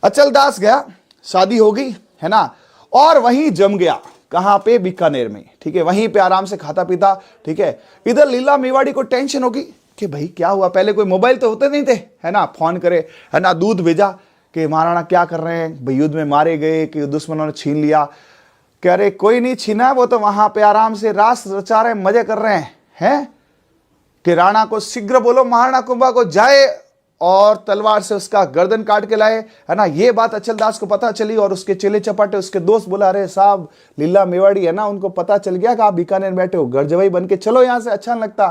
अचलदास गया, शादी हो गई, है ना, और वहीं जम गया, कहां पे, बीकानेर में, ठीक है। वहीं पे आराम से खाता पीता, ठीक है। इधर लीला मेवाड़ी को टेंशन होगी कि भाई क्या हुआ, पहले कोई मोबाइल तो होते नहीं थे, है ना, फोन करे, है ना, दूध भेजा कि महाराणा क्या कर रहे हैं, भाई युद्ध में मारे गए कि दुश्मनों ने छीन लिया। कह रहे कोई नहीं छीना, वो तो वहां पे आराम से रास रचा रहे, मजे कर रहे हैं कि राणा को शीघ्र बोलो महाराणा कुंभा को जाए और तलवार से उसका गर्दन काट के लाए, है ना। ये बात अचलदास को पता चली और उसके चेले चपाटे, उसके दोस्त बोला, अरे साहब लीला मेवाड़ी है ना, उनको पता चल गया कि आप बीकानेर बैठे हो, गर्जवई बन के चलो यहां से, अच्छा नहीं लगता।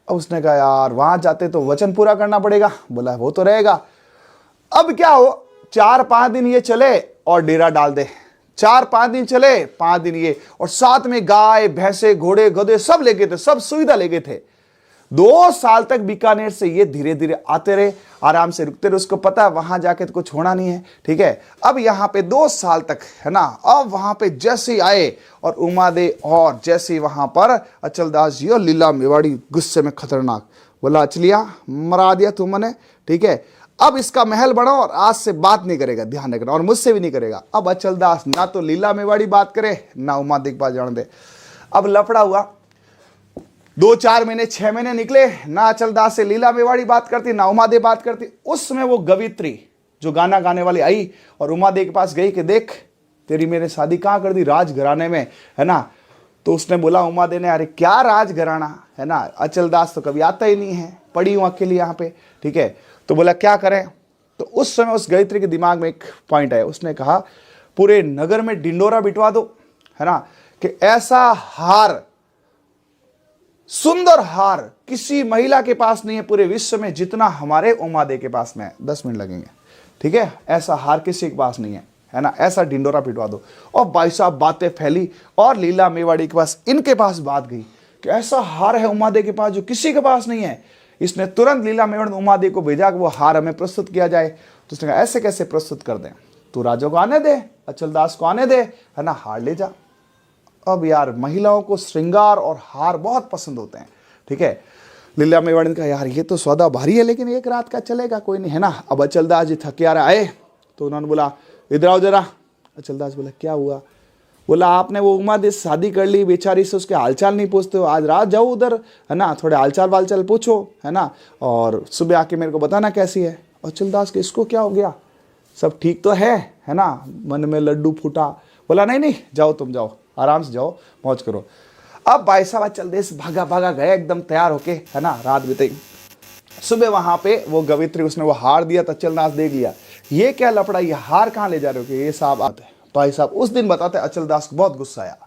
अब उसने कहा यार वहां जाते तो वचन पूरा करना पड़ेगा। बोला वो तो रहेगा। अब क्या हो, 4-5 दिन ये चले और डेरा डाल दे, 4-5 दिन चले, 5 दिन ये, और साथ में गाय भैंसे घोड़े गधे सब लेके थे, सब सुविधा लेके थे। 2 साल तक बीकानेर से ये धीरे धीरे आते रहे, आराम से रुकते रहे। उसको पता है वहां जाके तो कुछ होना नहीं है, ठीक है। अब यहां पे 2 साल तक, है ना। अब वहां पे जैसे ही आए और उमादे, और जैसे ही वहां पर अचलदास जी और लीला मेवाड़ी गुस्से में खतरनाक, बोला अचलिया मरा दिया तुमने, ठीक है। अब इसका महल बनाओ और आज से बात नहीं करेगा, ध्यान रखना, और मुझसे भी नहीं करेगा। अब अचलदास ना तो लीला मेवाड़ी बात करे, ना उमादे के पास जाने दे। अब लफड़ा हुआ, 2-4 महीने, 6 महीने निकले, ना अचलदास से लीला मेवाड़ी बात करती, ना उमादे बात करती। उस समय वो गवित्री जो गाना गाने वाली आई और उमादे के पास गई कि देख तेरी मेरे शादी कहाँ कर दी, राजघराने में, है ना। तो उसने बोला, उमादे ने, अरे क्या राजघराना, है ना, अचलदास तो कभी आता ही नहीं है, पड़ी हूं अकेली यहाँ पे, ठीक है। तो बोला क्या करें। तो उस समय उस गवित्री के दिमाग में एक पॉइंट आया। उसने कहा पूरे नगर में डिंडोरा बिठवा दो, है ना, कि ऐसा हार, सुंदर हार किसी महिला के पास नहीं है पूरे विश्व में जितना हमारे उमादे के पास में है। 10 मिनट लगेंगे, ठीक है। ऐसा हार किसी के पास नहीं है, है ना, ऐसा डिंडोरा पिटवा दो। और भाई साहब बातें फैली और लीला मेवाड़ी के पास, इनके पास बात गई कि ऐसा हार है उमादे के पास जो किसी के पास नहीं है। इसने तुरंत लीला मेवाड़ी उमादे को भेजा कि वो हार हमें प्रस्तुत किया जाए। तो उसने कहा ऐसे कैसे प्रस्तुत कर दें, तू राजा को आने दे, अचलदास को आने दे, है ना, हार ले जा। अब यार महिलाओं को श्रृंगार और हार बहुत पसंद होते हैं, ठीक है। लीला मेवाड़ी ने कहा यार ये तो सौदा भारी है, लेकिन एक रात का चलेगा, कोई नहीं, है ना। अब अचलदास जी थके आ रहे आए तो उन्होंने बोला इधर आओ जरा। अचलदास बोला क्या हुआ। बोला आपने वो उमादे से शादी कर ली, बेचारी से उसके हालचाल नहीं पूछते हो, आज रात जाओ उधर, है ना, थोड़े हालचाल वालचाल पूछो, है ना, और सुबह आके मेरे को बताना कैसी है। अचलदास के इसको क्या हो गया, सब ठीक तो है ना, मन में लड्डू फूटा। बोला नहीं नहीं जाओ, तुम जाओ, आराम से जाओ, मौज करो। अब भाई साहब अचलदास भागा भागा गए एकदम तैयार होके, है ना। रात बीती, सुबह वहां पे वो गवित्री उसने वो हार दिया तो अचलदास देख लिया, ये क्या लपड़ा, ये हार कहाँ ले जा रहे हो कि ये साहब आते हैं। भाई साहब उस दिन बताते अचलदास को बहुत गुस्सा आया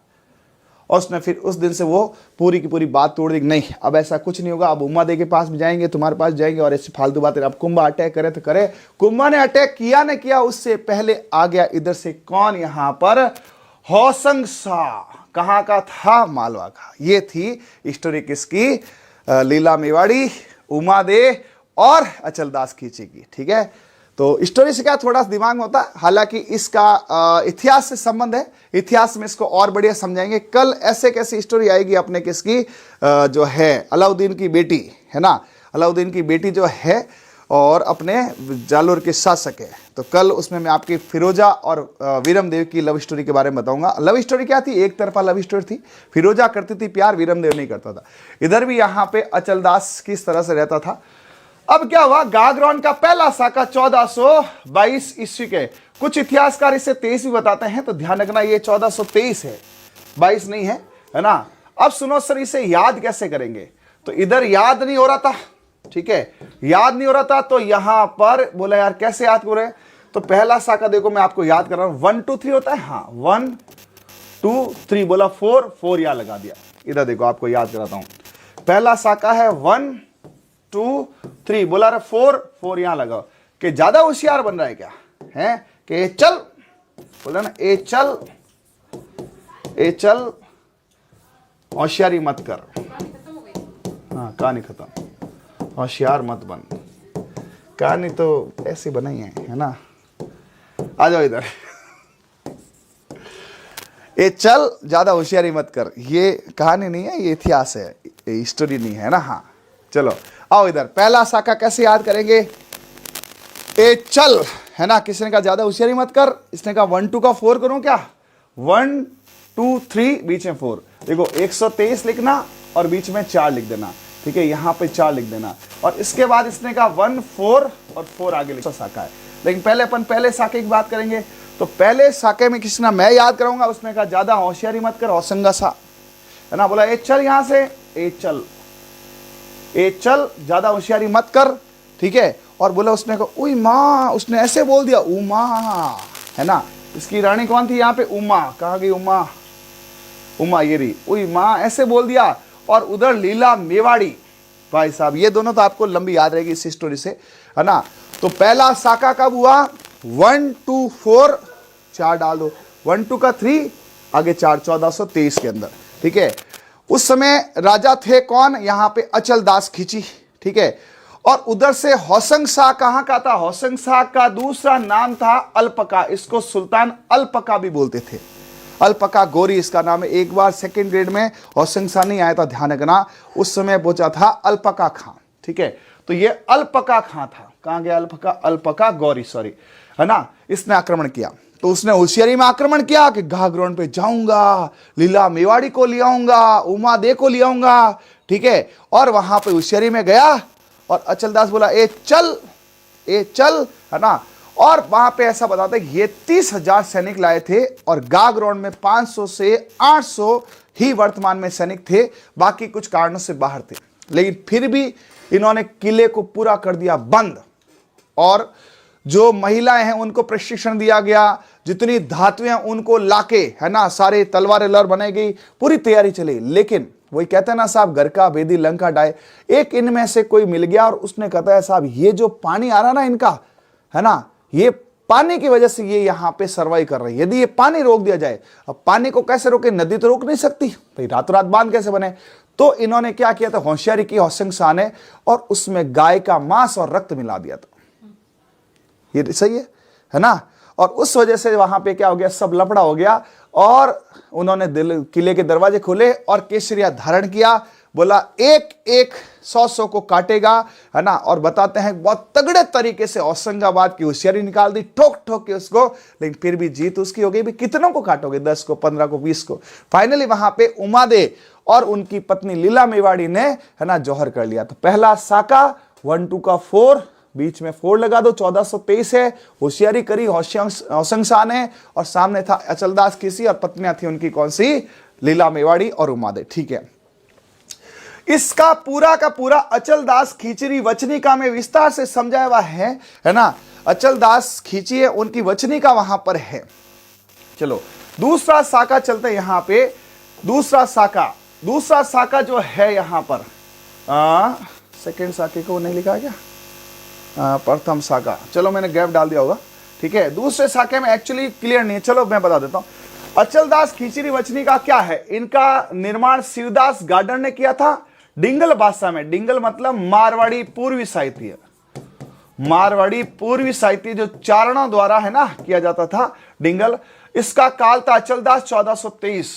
और उसने फिर उस दिन से वो पूरी की पूरी बात तोड़ दी। नहीं अब ऐसा कुछ नहीं होगा, अब उमादे के पास भी जाएंगे, तुम्हारे पास जाएंगे और ऐसी फालतू बातें। अब कुंभा अटैक करे तो करे, कुंभा ने अटैक किया न किया, उससे पहले आ गया इधर से कौन, यहां पर होशंग शाह। कहां का था, मालवा का। ये थी स्टोरी किसकी, लीला मेवाड़ी, उमादे और अचलदास खींची की, ठीक है। तो स्टोरी से क्या थोड़ा सा दिमाग में होता है, हालांकि इसका इतिहास से संबंध है, इतिहास में इसको और बढ़िया समझाएंगे। कल ऐसे कैसी स्टोरी आएगी अपने किसकी, जो है अलाउद्दीन की बेटी, है ना, अलाउद्दीन की बेटी जो है और अपने जालोर के शासक है। तो कल उसमें मैं आपकी फिरोजा और वीरमदेव की लव स्टोरी के बारे में बताऊंगा। लव स्टोरी क्या थी, एक तरफा लव स्टोरी थी, फिरोजा करती थी प्यार, वीरमदेव नहीं करता था। इधर भी यहाँ पे अचलदास किस तरह से रहता था। अब क्या हुआ, गागरौन का पहला साका 1422 ईस्वी के, कुछ इतिहासकार इसे 23 भी बताते हैं, तो ध्यान रखना ये 1423 है, 22 नहीं है ना। अब सुनो सर, इसे याद कैसे करेंगे, तो इधर याद नहीं हो रहा था, ठीक है, याद नहीं हो रहा था, तो यहां पर बोला यार कैसे याद करें। तो पहला साका देखो मैं आपको याद कर रहा हूं, 1 2 3 होता है, हाँ 1 2 3, बोला 4 यहां लगा दिया। इधर देखो आपको याद कराता हूं, पहला साका है 1 2 3, बोला रे 4 यहां लगाओ। कि ज्यादा होशियार बन रहा है क्या, है कि चल, बोला ना ए चल होशियारी मत कर। हाँ कहानी खत्म, होशियार मत बन। कहानी तो ऐसी बनाई है ना। आ जाओ इधर। ये चल ज्यादा होशियारी मत कर, ये कहानी नहीं है, ये इतिहास है, ये हिस्टोरी नहीं है ना। हाँ चलो आओ इधर। पहला साका कैसे याद करेंगे? ए चल है ना, किसने कहा ज्यादा होशियारी मत कर, इसने कहा 1 2 का 4 करूं क्या? 1 2 3 बीच में 4। देखो 123 लिखना और बीच में 4 लिख देना, ठीक है, यहां पे 4 लिख देना। और इसके बाद इसने कहा 1 4 और 4 आगे लिखो, साका है। लेकिन पहले अपन पहले साके की बात करेंगे। तो पहले साके में किसने, मैं याद कराऊंगा, उसने कहा ज्यादा होशियारी मत कर, होसंगा सा है ना। बोला ए चल, यहां से ए चल, ए चल ज्यादा होशियारी मत कर, ठीक है। और बोला उसने कहा उई माँ, उसने ऐसे बोल दिया उमा है ना। इसकी रानी कौन थी यहाँ पे? उमा। कहाँ गई उमा? उमा ये रही, उई माँ ऐसे बोल दिया। और उधर लीला मेवाड़ी, भाई साहब ये दोनों तो आपको लंबी याद रहेगी इस स्टोरी से, है ना। तो पहला साका कब हुआ? 1 2 4 4 डाल दो, 1 2 का 3 आगे 4, 1423 के अंदर, ठीक है। उस समय राजा थे कौन? यहाँ पे अचल दास खींची, ठीक है। और उधर से होसंग शाह कहां का था? होसंग शाह का दूसरा नाम था अल्पका, इसको सुल्तान अल्पका भी बोलते थे। अल्पका गोरी इसका नाम है। एक बार सेकंड ग्रेड में होसंग शाह नहीं आया था, ध्यान रखना, उस समय पहुंचा था अल्पका खां, ठीक है। तो ये अल्पका खां था। कहां गया अल्पका? अल्पका गौरी, सॉरी, है ना। इसने आक्रमण किया। तो उसने होशियारी में आक्रमण किया कि घाघ ग्राउंड पे जाऊंगा, लीला मेवाड़ी को ले आऊंगा, उमा दे को ले आऊंगा, ठीक है। और वहां पे होशियारी में गया और अचलदास बोला ए चल, ए चल, है ना। और वहां पे ऐसा बताते हैं ये 30,000 सैनिक लाए थे और गाग ग्राउंड में 500 से 800 ही वर्तमान में सैनिक थे, बाकी कुछ कारणों से बाहर थे। लेकिन फिर भी इन्होंने किले को पूरा कर दिया बंद। और जो महिलाएं हैं उनको प्रशिक्षण दिया गया, जितनी धातुएं उनको लाके, है ना, सारे तलवारें लड़ बनाई गई, पूरी तैयारी चली। लेकिन वही कहते हैं ना साहब, घर का भेदी लंका डाय, एक इनमें से कोई मिल गया और उसने कहता है साहब ये जो पानी आ रहा ना इनका, है ना, ये पानी की वजह से ये यहाँ पे सर्वाइव कर रही है। यदि ये पानी रोक दिया जाए, अब पानी को कैसे रोके? नदी तो रोक नहीं सकती भाई, रातों रात बांध कैसे बने? तो इन्होंने क्या किया था? होशियारी की होसंग शाह ने, और उसमें गाय का मांस और रक्त मिला दिया था। ये सही है ना। और उस वजह से वहां पे क्या हो गया? सब लफड़ा हो गया और उन्होंने किले के दरवाजे खोले और केसरिया धारण किया। बोला एक एक 100 को काटेगा, है ना। और बताते हैं बहुत तगड़े तरीके से होशंगाबाद की होशियारी निकाल दी, ठोक ठोक के उसको। लेकिन फिर भी जीत उसकी हो गई। भी कितनों को काटोगे? 10 को, 15 को, 20 को। फाइनली वहां पे उमादे और उनकी पत्नी लीला मेवाड़ी ने, है ना, जौहर कर लिया। तो पहला साका 1 2 का 4, बीच में 4 लगा दो, 1423 है। होशियारी करी होसंग शाह ने, और सामने था अचलदास खींची और पत्नियां थी उनकी कौन सी? लीला मेवाड़ी और उमादे, ठीक है। इसका पूरा का पूरा अचलदास खींचरी वचनिका में विस्तार से समझाया हुआ है ना। अचलदास खींची है, उनकी वचनिका वहां पर है। चलो दूसरा साका चलते हैं यहां पे। दूसरा साका जो है यहां पर, सेकेंड साके को नहीं लिखा क्या? प्रथम साका, चलो मैंने गैप डाल दिया होगा, ठीक है। दूसरे साके में एक्चुअली क्लियर नहीं है, चलो मैं बता देता हूं। अचलदास खींचरी वचनिका क्या है? इनका निर्माण शिवदास गार्डन ने किया था डिंगल भाषा में। डिंगल मतलब मारवाड़ी पूर्वी साहित्य, मारवाड़ी पूर्वी साहित्य जो चारणों द्वारा, है ना, किया जाता था डिंगल। इसका काल था अचलदास 1423।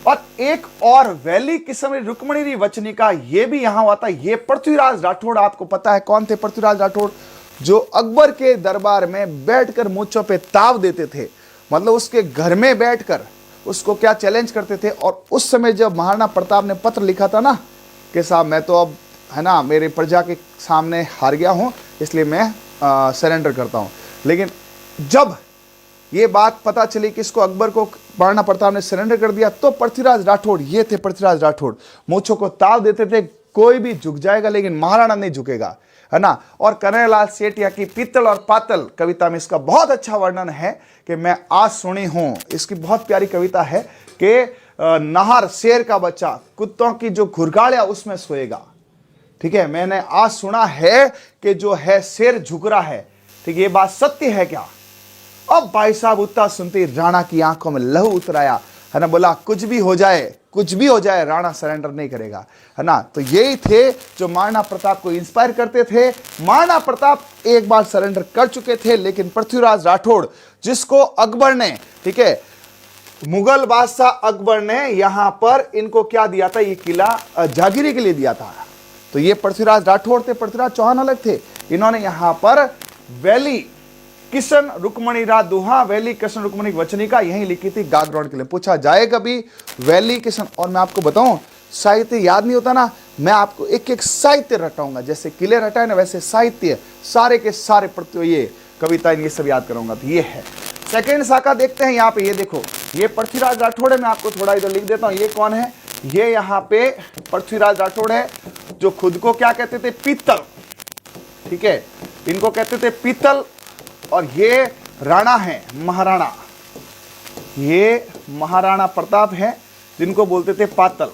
और एक और वैली किस्म रुक्मणी वचनिका, ये भी यहां हुआ था। ये पृथ्वीराज राठौड़, आपको पता है कौन थे पृथ्वीराज राठौड़? जो अकबर के दरबार में बैठकर मूंछों पे ताव देते थे, मतलब उसके घर में बैठकर उसको क्या चैलेंज करते थे। और उस समय जब महाराणा प्रताप ने पत्र लिखा था ना कि साहब मैं तो अब, है ना, मेरे प्रजा के सामने हार गया हूं, इसलिए मैं सरेंडर करता हूं। लेकिन जब ये बात पता चली कि इसको अकबर को महाराणा प्रताप ने सरेंडर कर दिया, तो पृथ्वीराज राठौड़, ये थे पृथ्वीराज राठौड़, मूंछों को ताव देते थे, कोई भी झुक जाएगा लेकिन महाराणा नहीं झुकेगा, है ना। और कन्हैयालाल सेठिया की पीतल और पातल कविता में इसका बहुत अच्छा वर्णन है कि मैं आज सुनी हूं। इसकी बहुत प्यारी कविता है कि नाहर शेर का बच्चा कुत्तों की जो घुरगाड़िया उसमें सोएगा, ठीक है। मैंने आज सुना है कि जो है शेर झुक रहा है, ठीक है, ये बात सत्य है क्या? अब भाई साहब उतना सुनते राणा की आंखों में लहू उतर आया, है ना। बोला कुछ भी हो जाए, कुछ भी हो जाए राणा सरेंडर नहीं करेगा, है ना। तो यही थे जो महाराणा प्रताप को इंस्पायर करते थे। महाराणा प्रताप एक बार सरेंडर कर चुके थे, लेकिन पृथ्वीराज राठौड़, जिसको अकबर ने, ठीक है, मुगल बादशाह अकबर ने यहां पर इनको क्या दिया था, ये किला जागीरी के लिए दिया था। तो ये पृथ्वीराज राठौड़ थे, पृथ्वीराज चौहान अलग थे। इन्होंने यहां पर वैली किशन रुक्मणी राज दुहा, वैली किशन रुक्मणी वचनिका यही लिखी थी गागरोन के लिए। पूछा जाए कभी वैली किशन, और मैं आपको बताऊं साहित्य याद नहीं होता ना, मैं आपको एक एक साहित्य रटाऊंगा, जैसे किले रटाए ना वैसे साहित्य सारे के सारे ये कविता ये सब याद कराऊंगा। तो ये है सेकेंड शाखा। देखते हैं यहाँ पे, ये देखो ये पृथ्वीराज राठौड़ है। मैं आपको थोड़ा इधर लिख देता हूँ, ये कौन है, ये यहाँ पे पृथ्वीराज राठौड़ है, जो खुद को क्या कहते थे, पीतल, ठीक है, इनको कहते थे पीतल। और ये राणा है, महाराणा, ये महाराणा प्रताप है, जिनको बोलते थे पातल,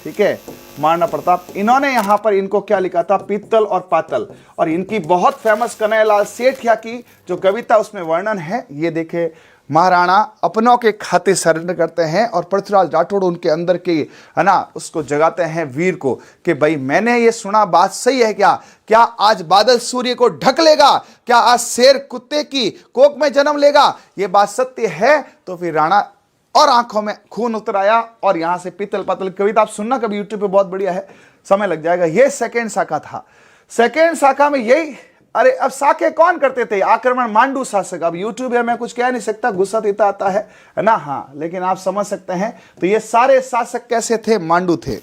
ठीक है, महाराणा प्रताप। इन्होंने यहां पर इनको क्या लिखा था, पीतल और पातल। और इनकी बहुत फेमस कन्हैयालाल सेठिया की जो कविता उसमें वर्णन है, ये देखे, महाराणा अपनों के खाते सरेंडर करते हैं और पृथ्वीराज राठौड़ उनके अंदर के, है ना, उसको जगाते हैं वीर को कि भाई मैंने ये सुना, बात सही है क्या, क्या आज बादल सूर्य को ढक लेगा, क्या आज शेर कुत्ते की कोख में जन्म लेगा, ये बात सत्य है। तो फिर राणा और आंखों में खून उतर आया और यहां से पीतल पातल कविता आप सुनना कभी यूट्यूब पे, बहुत बढ़िया है, समय लग जाएगा। ये सेकेंड शाखा था। सेकेंड शाखा में यही, अरे अब शाखे कौन करते थे, आक्रमण मांडू शासक। अब यूट्यूब है, मैं कुछ कह नहीं सकता, गुस्सा देता आता है ना, हाँ, लेकिन आप समझ सकते हैं। तो ये सारे शासक कैसे थे, मांडू थे,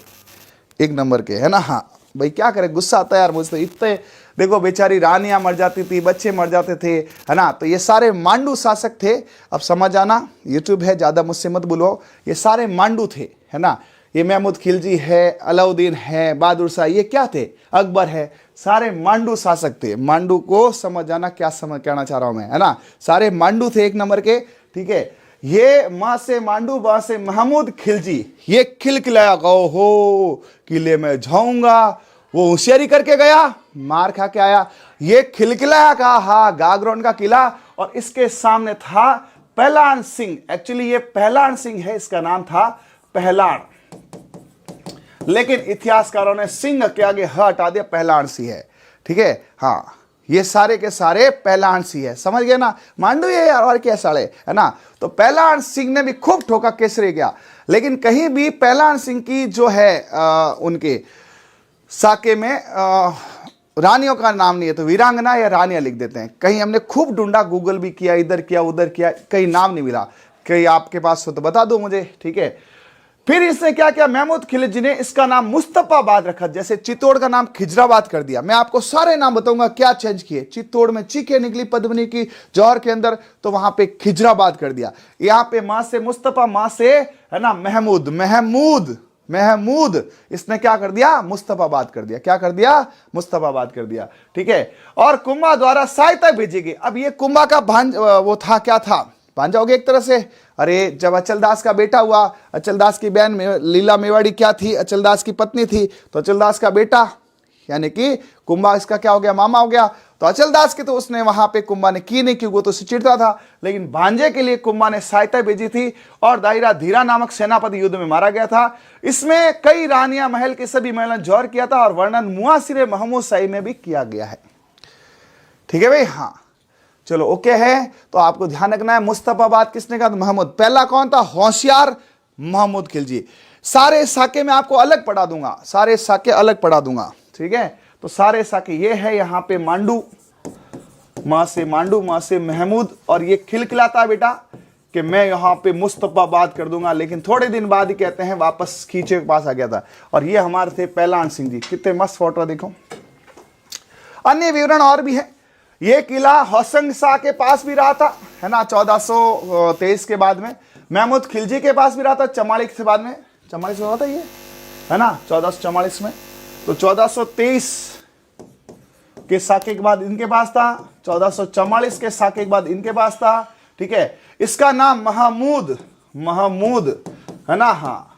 एक नंबर के, है ना। हाँ भाई क्या करे, गुस्सा आता है यार मुझसे, इतने देखो बेचारी रानियां मर जाती थी, बच्चे मर जाते थे, है ना। तो ये सारे मांडू शासक थे। अब समझ आना, यूट्यूब है, ज्यादा मुझसे मत बोलो, ये सारे मांडू थे, है ना। ये महमूद खिलजी है, अलाउद्दीन है, बहादुर शाह, ये क्या थे, अकबर है, सारे मांडू शासक थे। मांडू को समझ जाना क्या समझ कहना चाह रहा हूं मैं, है ना। सारे मांडू थे एक नंबर के, ठीक है। ये मां से मांडू, बा से महमूद खिलजी, ये खिलखिलाया गो हो किले में जाऊंगा, वो होशियारी करके गया, मार खा के आया। ये खिलखिलाया का, हा, गागरोन का किला, और इसके सामने था पहलान सिंह। एक्चुअली ये पहलान सिंह है, इसका नाम था पहलान, लेकिन इतिहासकारों ने सिंह के आगे ह हटा दिया, पहलान सिंह है, ठीक है। हाँ ये सारे के सारे पहलान सिंह है, समझ गए ना, मांडू ये यार और क्या साले, है ना। तो पहलान सिंह ने भी खूब ठोका, केसरी गया, लेकिन कहीं भी पहलान सिंह की जो है उनके साके में रानियों का नाम नहीं है, तो वीरांगना या रानियां लिख देते हैं। कहीं हमने खूब ढूंढा, गूगल भी किया, इधर किया उधर किया, कहीं नाम नहीं मिला। कहीं आपके पास हो तो बता दो मुझे, ठीक है। फिर इसने क्या किया, महमूद खिलजी ने इसका नाम मुस्तफाबाद रखा, जैसे चित्तौड़ का नाम खिजराबाद कर दिया। मैं आपको सारे नाम बताऊंगा क्या चेंज किए। चित्तौड़ में चीखे निकली पद्मनी की जौहर के अंदर, तो वहां पे खिजराबाद कर दिया। यहाँ पे मां से मुस्तफा, मां से, है ना, महमूद, महमूद, महमूद, इसने क्या कर दिया, मुस्तफाबाद कर दिया। क्या कर दिया, मुस्तफाबाद कर दिया, ठीक है। और कुंभा द्वारा सहायता भेजी गई। अब ये कुंभा का वो था, क्या था, भांजा हो गया एक तरह से। अरे जब अचलदास का बेटा हुआ, अचलदास की बहन लीला मेवाड़ी क्या थी, अचलदास की पत्नी थी, तो अचलदास का बेटा यानी कि कुंभा इसका क्या हो गया, मामा हो गया। तो अचलदास की तो उसने वहां पे कुंभा ने की नहीं, क्योंकि वो तो चिढ़ता था, लेकिन भांजे के लिए कुंभा ने सहायता भेजी थी। और दायरा धीरा नामक सेनापति युद्ध में मारा गया था। इसमें कई रानियां, महल के सभी महल जौहर किया था, और वर्णन मुआसिर महमूद शाही में भी किया गया है, ठीक है भाई। हाँ चलो ओके है। तो आपको ध्यान रखना है, मुस्तफाबाद किसने कहा, महमूद। पहला कौन था, होशियार महमूद खिलजी। सारे साके में आपको अलग पढ़ा दूंगा, सारे साके अलग पढ़ा दूंगा, ठीक है। तो सारे साके ये है, यहां पे मांडू, मां से मांडू, मां से महमूद, और ये खिलखिलाता है बेटा कि मैं यहां पे मुस्तफाबाद कर दूंगा, लेकिन थोड़े दिन बाद ही कहते हैं वापस खींचे के पास आ गया था। और ये हमारे थे पहलान सिंह जी, कितने मस्त फोटो देखो। अन्य विवरण और भी है। ये किला होशंग शाह के पास भी रहा था, है ना, 1423 के बाद में। महमूद खिलजी के पास भी रहा था, 44 के बाद में, 44 में रहा था ये, है ना, 1444 में। तो 1423 के साके के बाद इनके पास था, 1444 के साके के बाद इनके पास था, ठीक है। इसका नाम महमूद, महमूद, है ना, हाँ,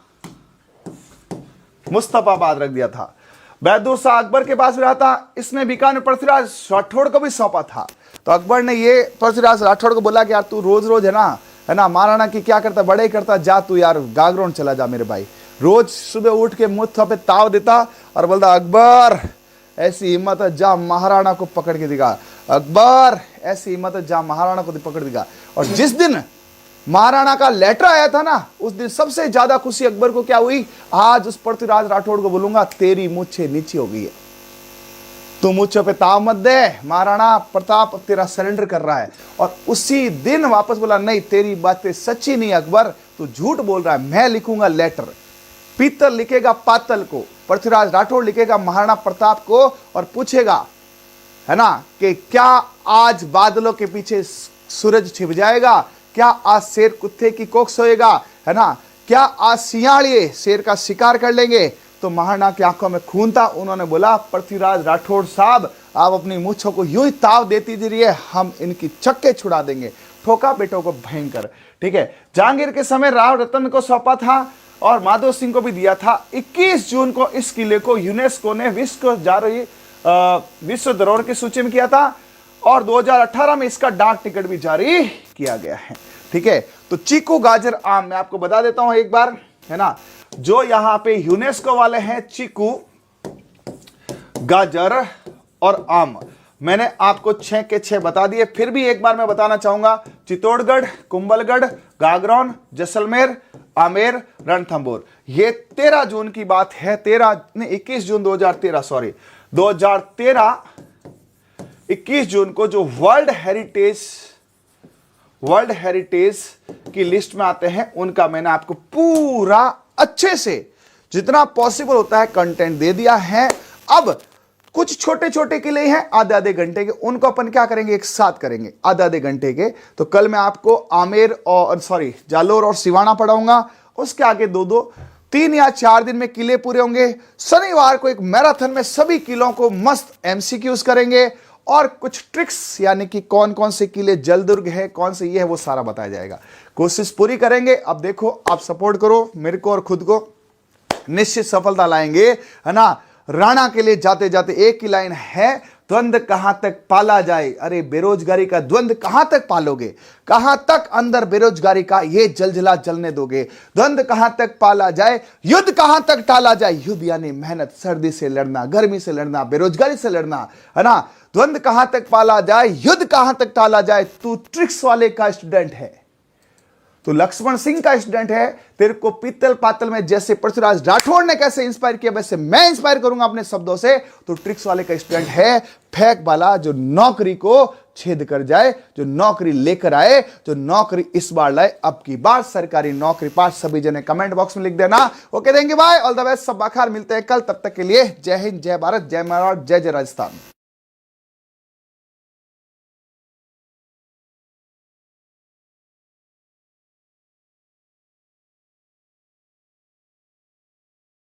मुस्तफाबाद रख दिया था। बहादुर शाह अकबर के पास भी रहा था, इसने बीकानेर पृथ्वीराज राठौड़ को भी सौंपा था। तो अकबर ने ये पृथ्वीराज राठौड़ को बोला कि यार तू रोज रोज, है ना, महाराणा की क्या करता, बड़े करता, जा तू यार गागरोन चला जा मेरे भाई, रोज सुबह उठ के मुट्ठा पे ताव देता और बोलता अकबर ऐसी हिम्मत है जा महाराणा को पकड़ के दिखा, अकबर ऐसी हिम्मत है जा महाराणा को पकड़ दिखा। और जिस दिन महाराणा का लेटर आया था ना, उस दिन सबसे ज्यादा खुशी अकबर को क्या हुई, आज उस पृथ्वीराज राठौड़ को बोलूंगा तेरी मुझे नीचे हो गई है, तू मुझे पे ताव मत दे, महाराणा प्रताप तेरा सरेंडर कर रहा है। और उसी दिन वापस बोला नहीं तेरी बातें सच्ची नहीं अकबर, तू झूठ बोल रहा है, मैं लिखूंगा लेटर, पीतल लिखेगा पातल को, पृथ्वीराज राठौड़ लिखेगा महाराणा प्रताप को और पूछेगा है ना कि क्या आज बादलों के पीछे सूरज छिप जाएगा, क्या आज शेर कुत्ते की कोख सोएगा, है ना, क्या आज सियाड़िए शेर का शिकार कर लेंगे। तो महाराणा की आंखों में खून था, उन्होंने बोला पृथ्वीराज राठौड़ साहब आप अपनी मूंछों को यूं ही ताव देती रहिए, हम इनकी चक्के छुड़ा देंगे। ठोका बेटों को भयंकर। ठीक है, जहांगीर के समय राव रतन को सौंपा था और माधव सिंह को भी दिया था। 21 जून को इस किले को यूनेस्को ने विश्व धरोहर की सूची में किया था और 2018 में इसका डाक टिकट भी जारी किया गया है। ठीक है, तो चीकू गाजर आम मैं आपको बता देता हूं एक बार, है ना, जो यहां पे यूनेस्को वाले हैं चीकू गाजर और आम, मैंने आपको 6 के 6 बता दिए। फिर भी एक बार मैं बताना चाहूंगा, चित्तौड़गढ़, कुंभलगढ़, गागरौन, जैसलमेर, आमेर, रणथंभौर, ये 13 जून की बात है, 21 जून 2013 सॉरी 2013 21 जून को जो वर्ल्ड हेरिटेज की लिस्ट में आते हैं उनका मैंने आपको पूरा अच्छे से जितना पॉसिबल होता है कंटेंट दे दिया है। अब कुछ छोटे छोटे किले हैं आधे आधे घंटे के, उनको अपन क्या करेंगे एक साथ करेंगे आधे आधे घंटे के। तो कल मैं आपको आमेर और जालोर और सिवाना पढ़ाऊंगा, उसके आगे 3 या 4 दिन में किले पूरे होंगे। शनिवार को एक मैराथन में सभी किलों को मस्त एमसीक्यूज करेंगे और कुछ ट्रिक्स यानी कि कौन कौन से किले जलदुर्ग है, कौन से ये है, वो सारा बताया जाएगा। कोशिश पूरी करेंगे। अब देखो आप सपोर्ट करो मेरे को और खुद को, निश्चित सफलता लाएंगे, है ना। राणा के लिए जाते जाते एक ही लाइन है, द्वंद्व कहां तक पाला जाए। अरे बेरोजगारी का द्वंद्व कहां तक पालोगे, कहां तक अंदर बेरोजगारी का ये जलजला जलने दोगे। द्वंद्व कहां तक पाला जाए, युद्ध कहां तक टाला जाए। युद्ध यानी मेहनत, सर्दी से लड़ना, गर्मी से लड़ना, बेरोजगारी से लड़ना, है ना। द्वंद्व कहां तक पाला जाए, युद्ध कहां तक टाला जाए। तू ट्रिक्स वाले का स्टूडेंट है, तो लक्ष्मण सिंह का स्टूडेंट है, तेरे को पीतल पातल में जैसे पृथ्वीराज राठौड़ ने कैसे इंस्पायर किया वैसे मैं इंस्पायर करूंगा अपने शब्दों से। तो ट्रिक्स वाले का स्टूडेंट है, फेंक वाला जो नौकरी को छेद कर जाए, जो नौकरी लेकर आए, जो नौकरी इस बार लाए, अब की बार सरकारी नौकरी पास। सभी जने कमेंट बॉक्स में लिख देना। Okay, thank you, bye, all the best, सब आखिर मिलते हैं कल, तब तक के लिए जय हिंद, जय भारत, जय महाराष्ट्र, जय जय राजस्थान।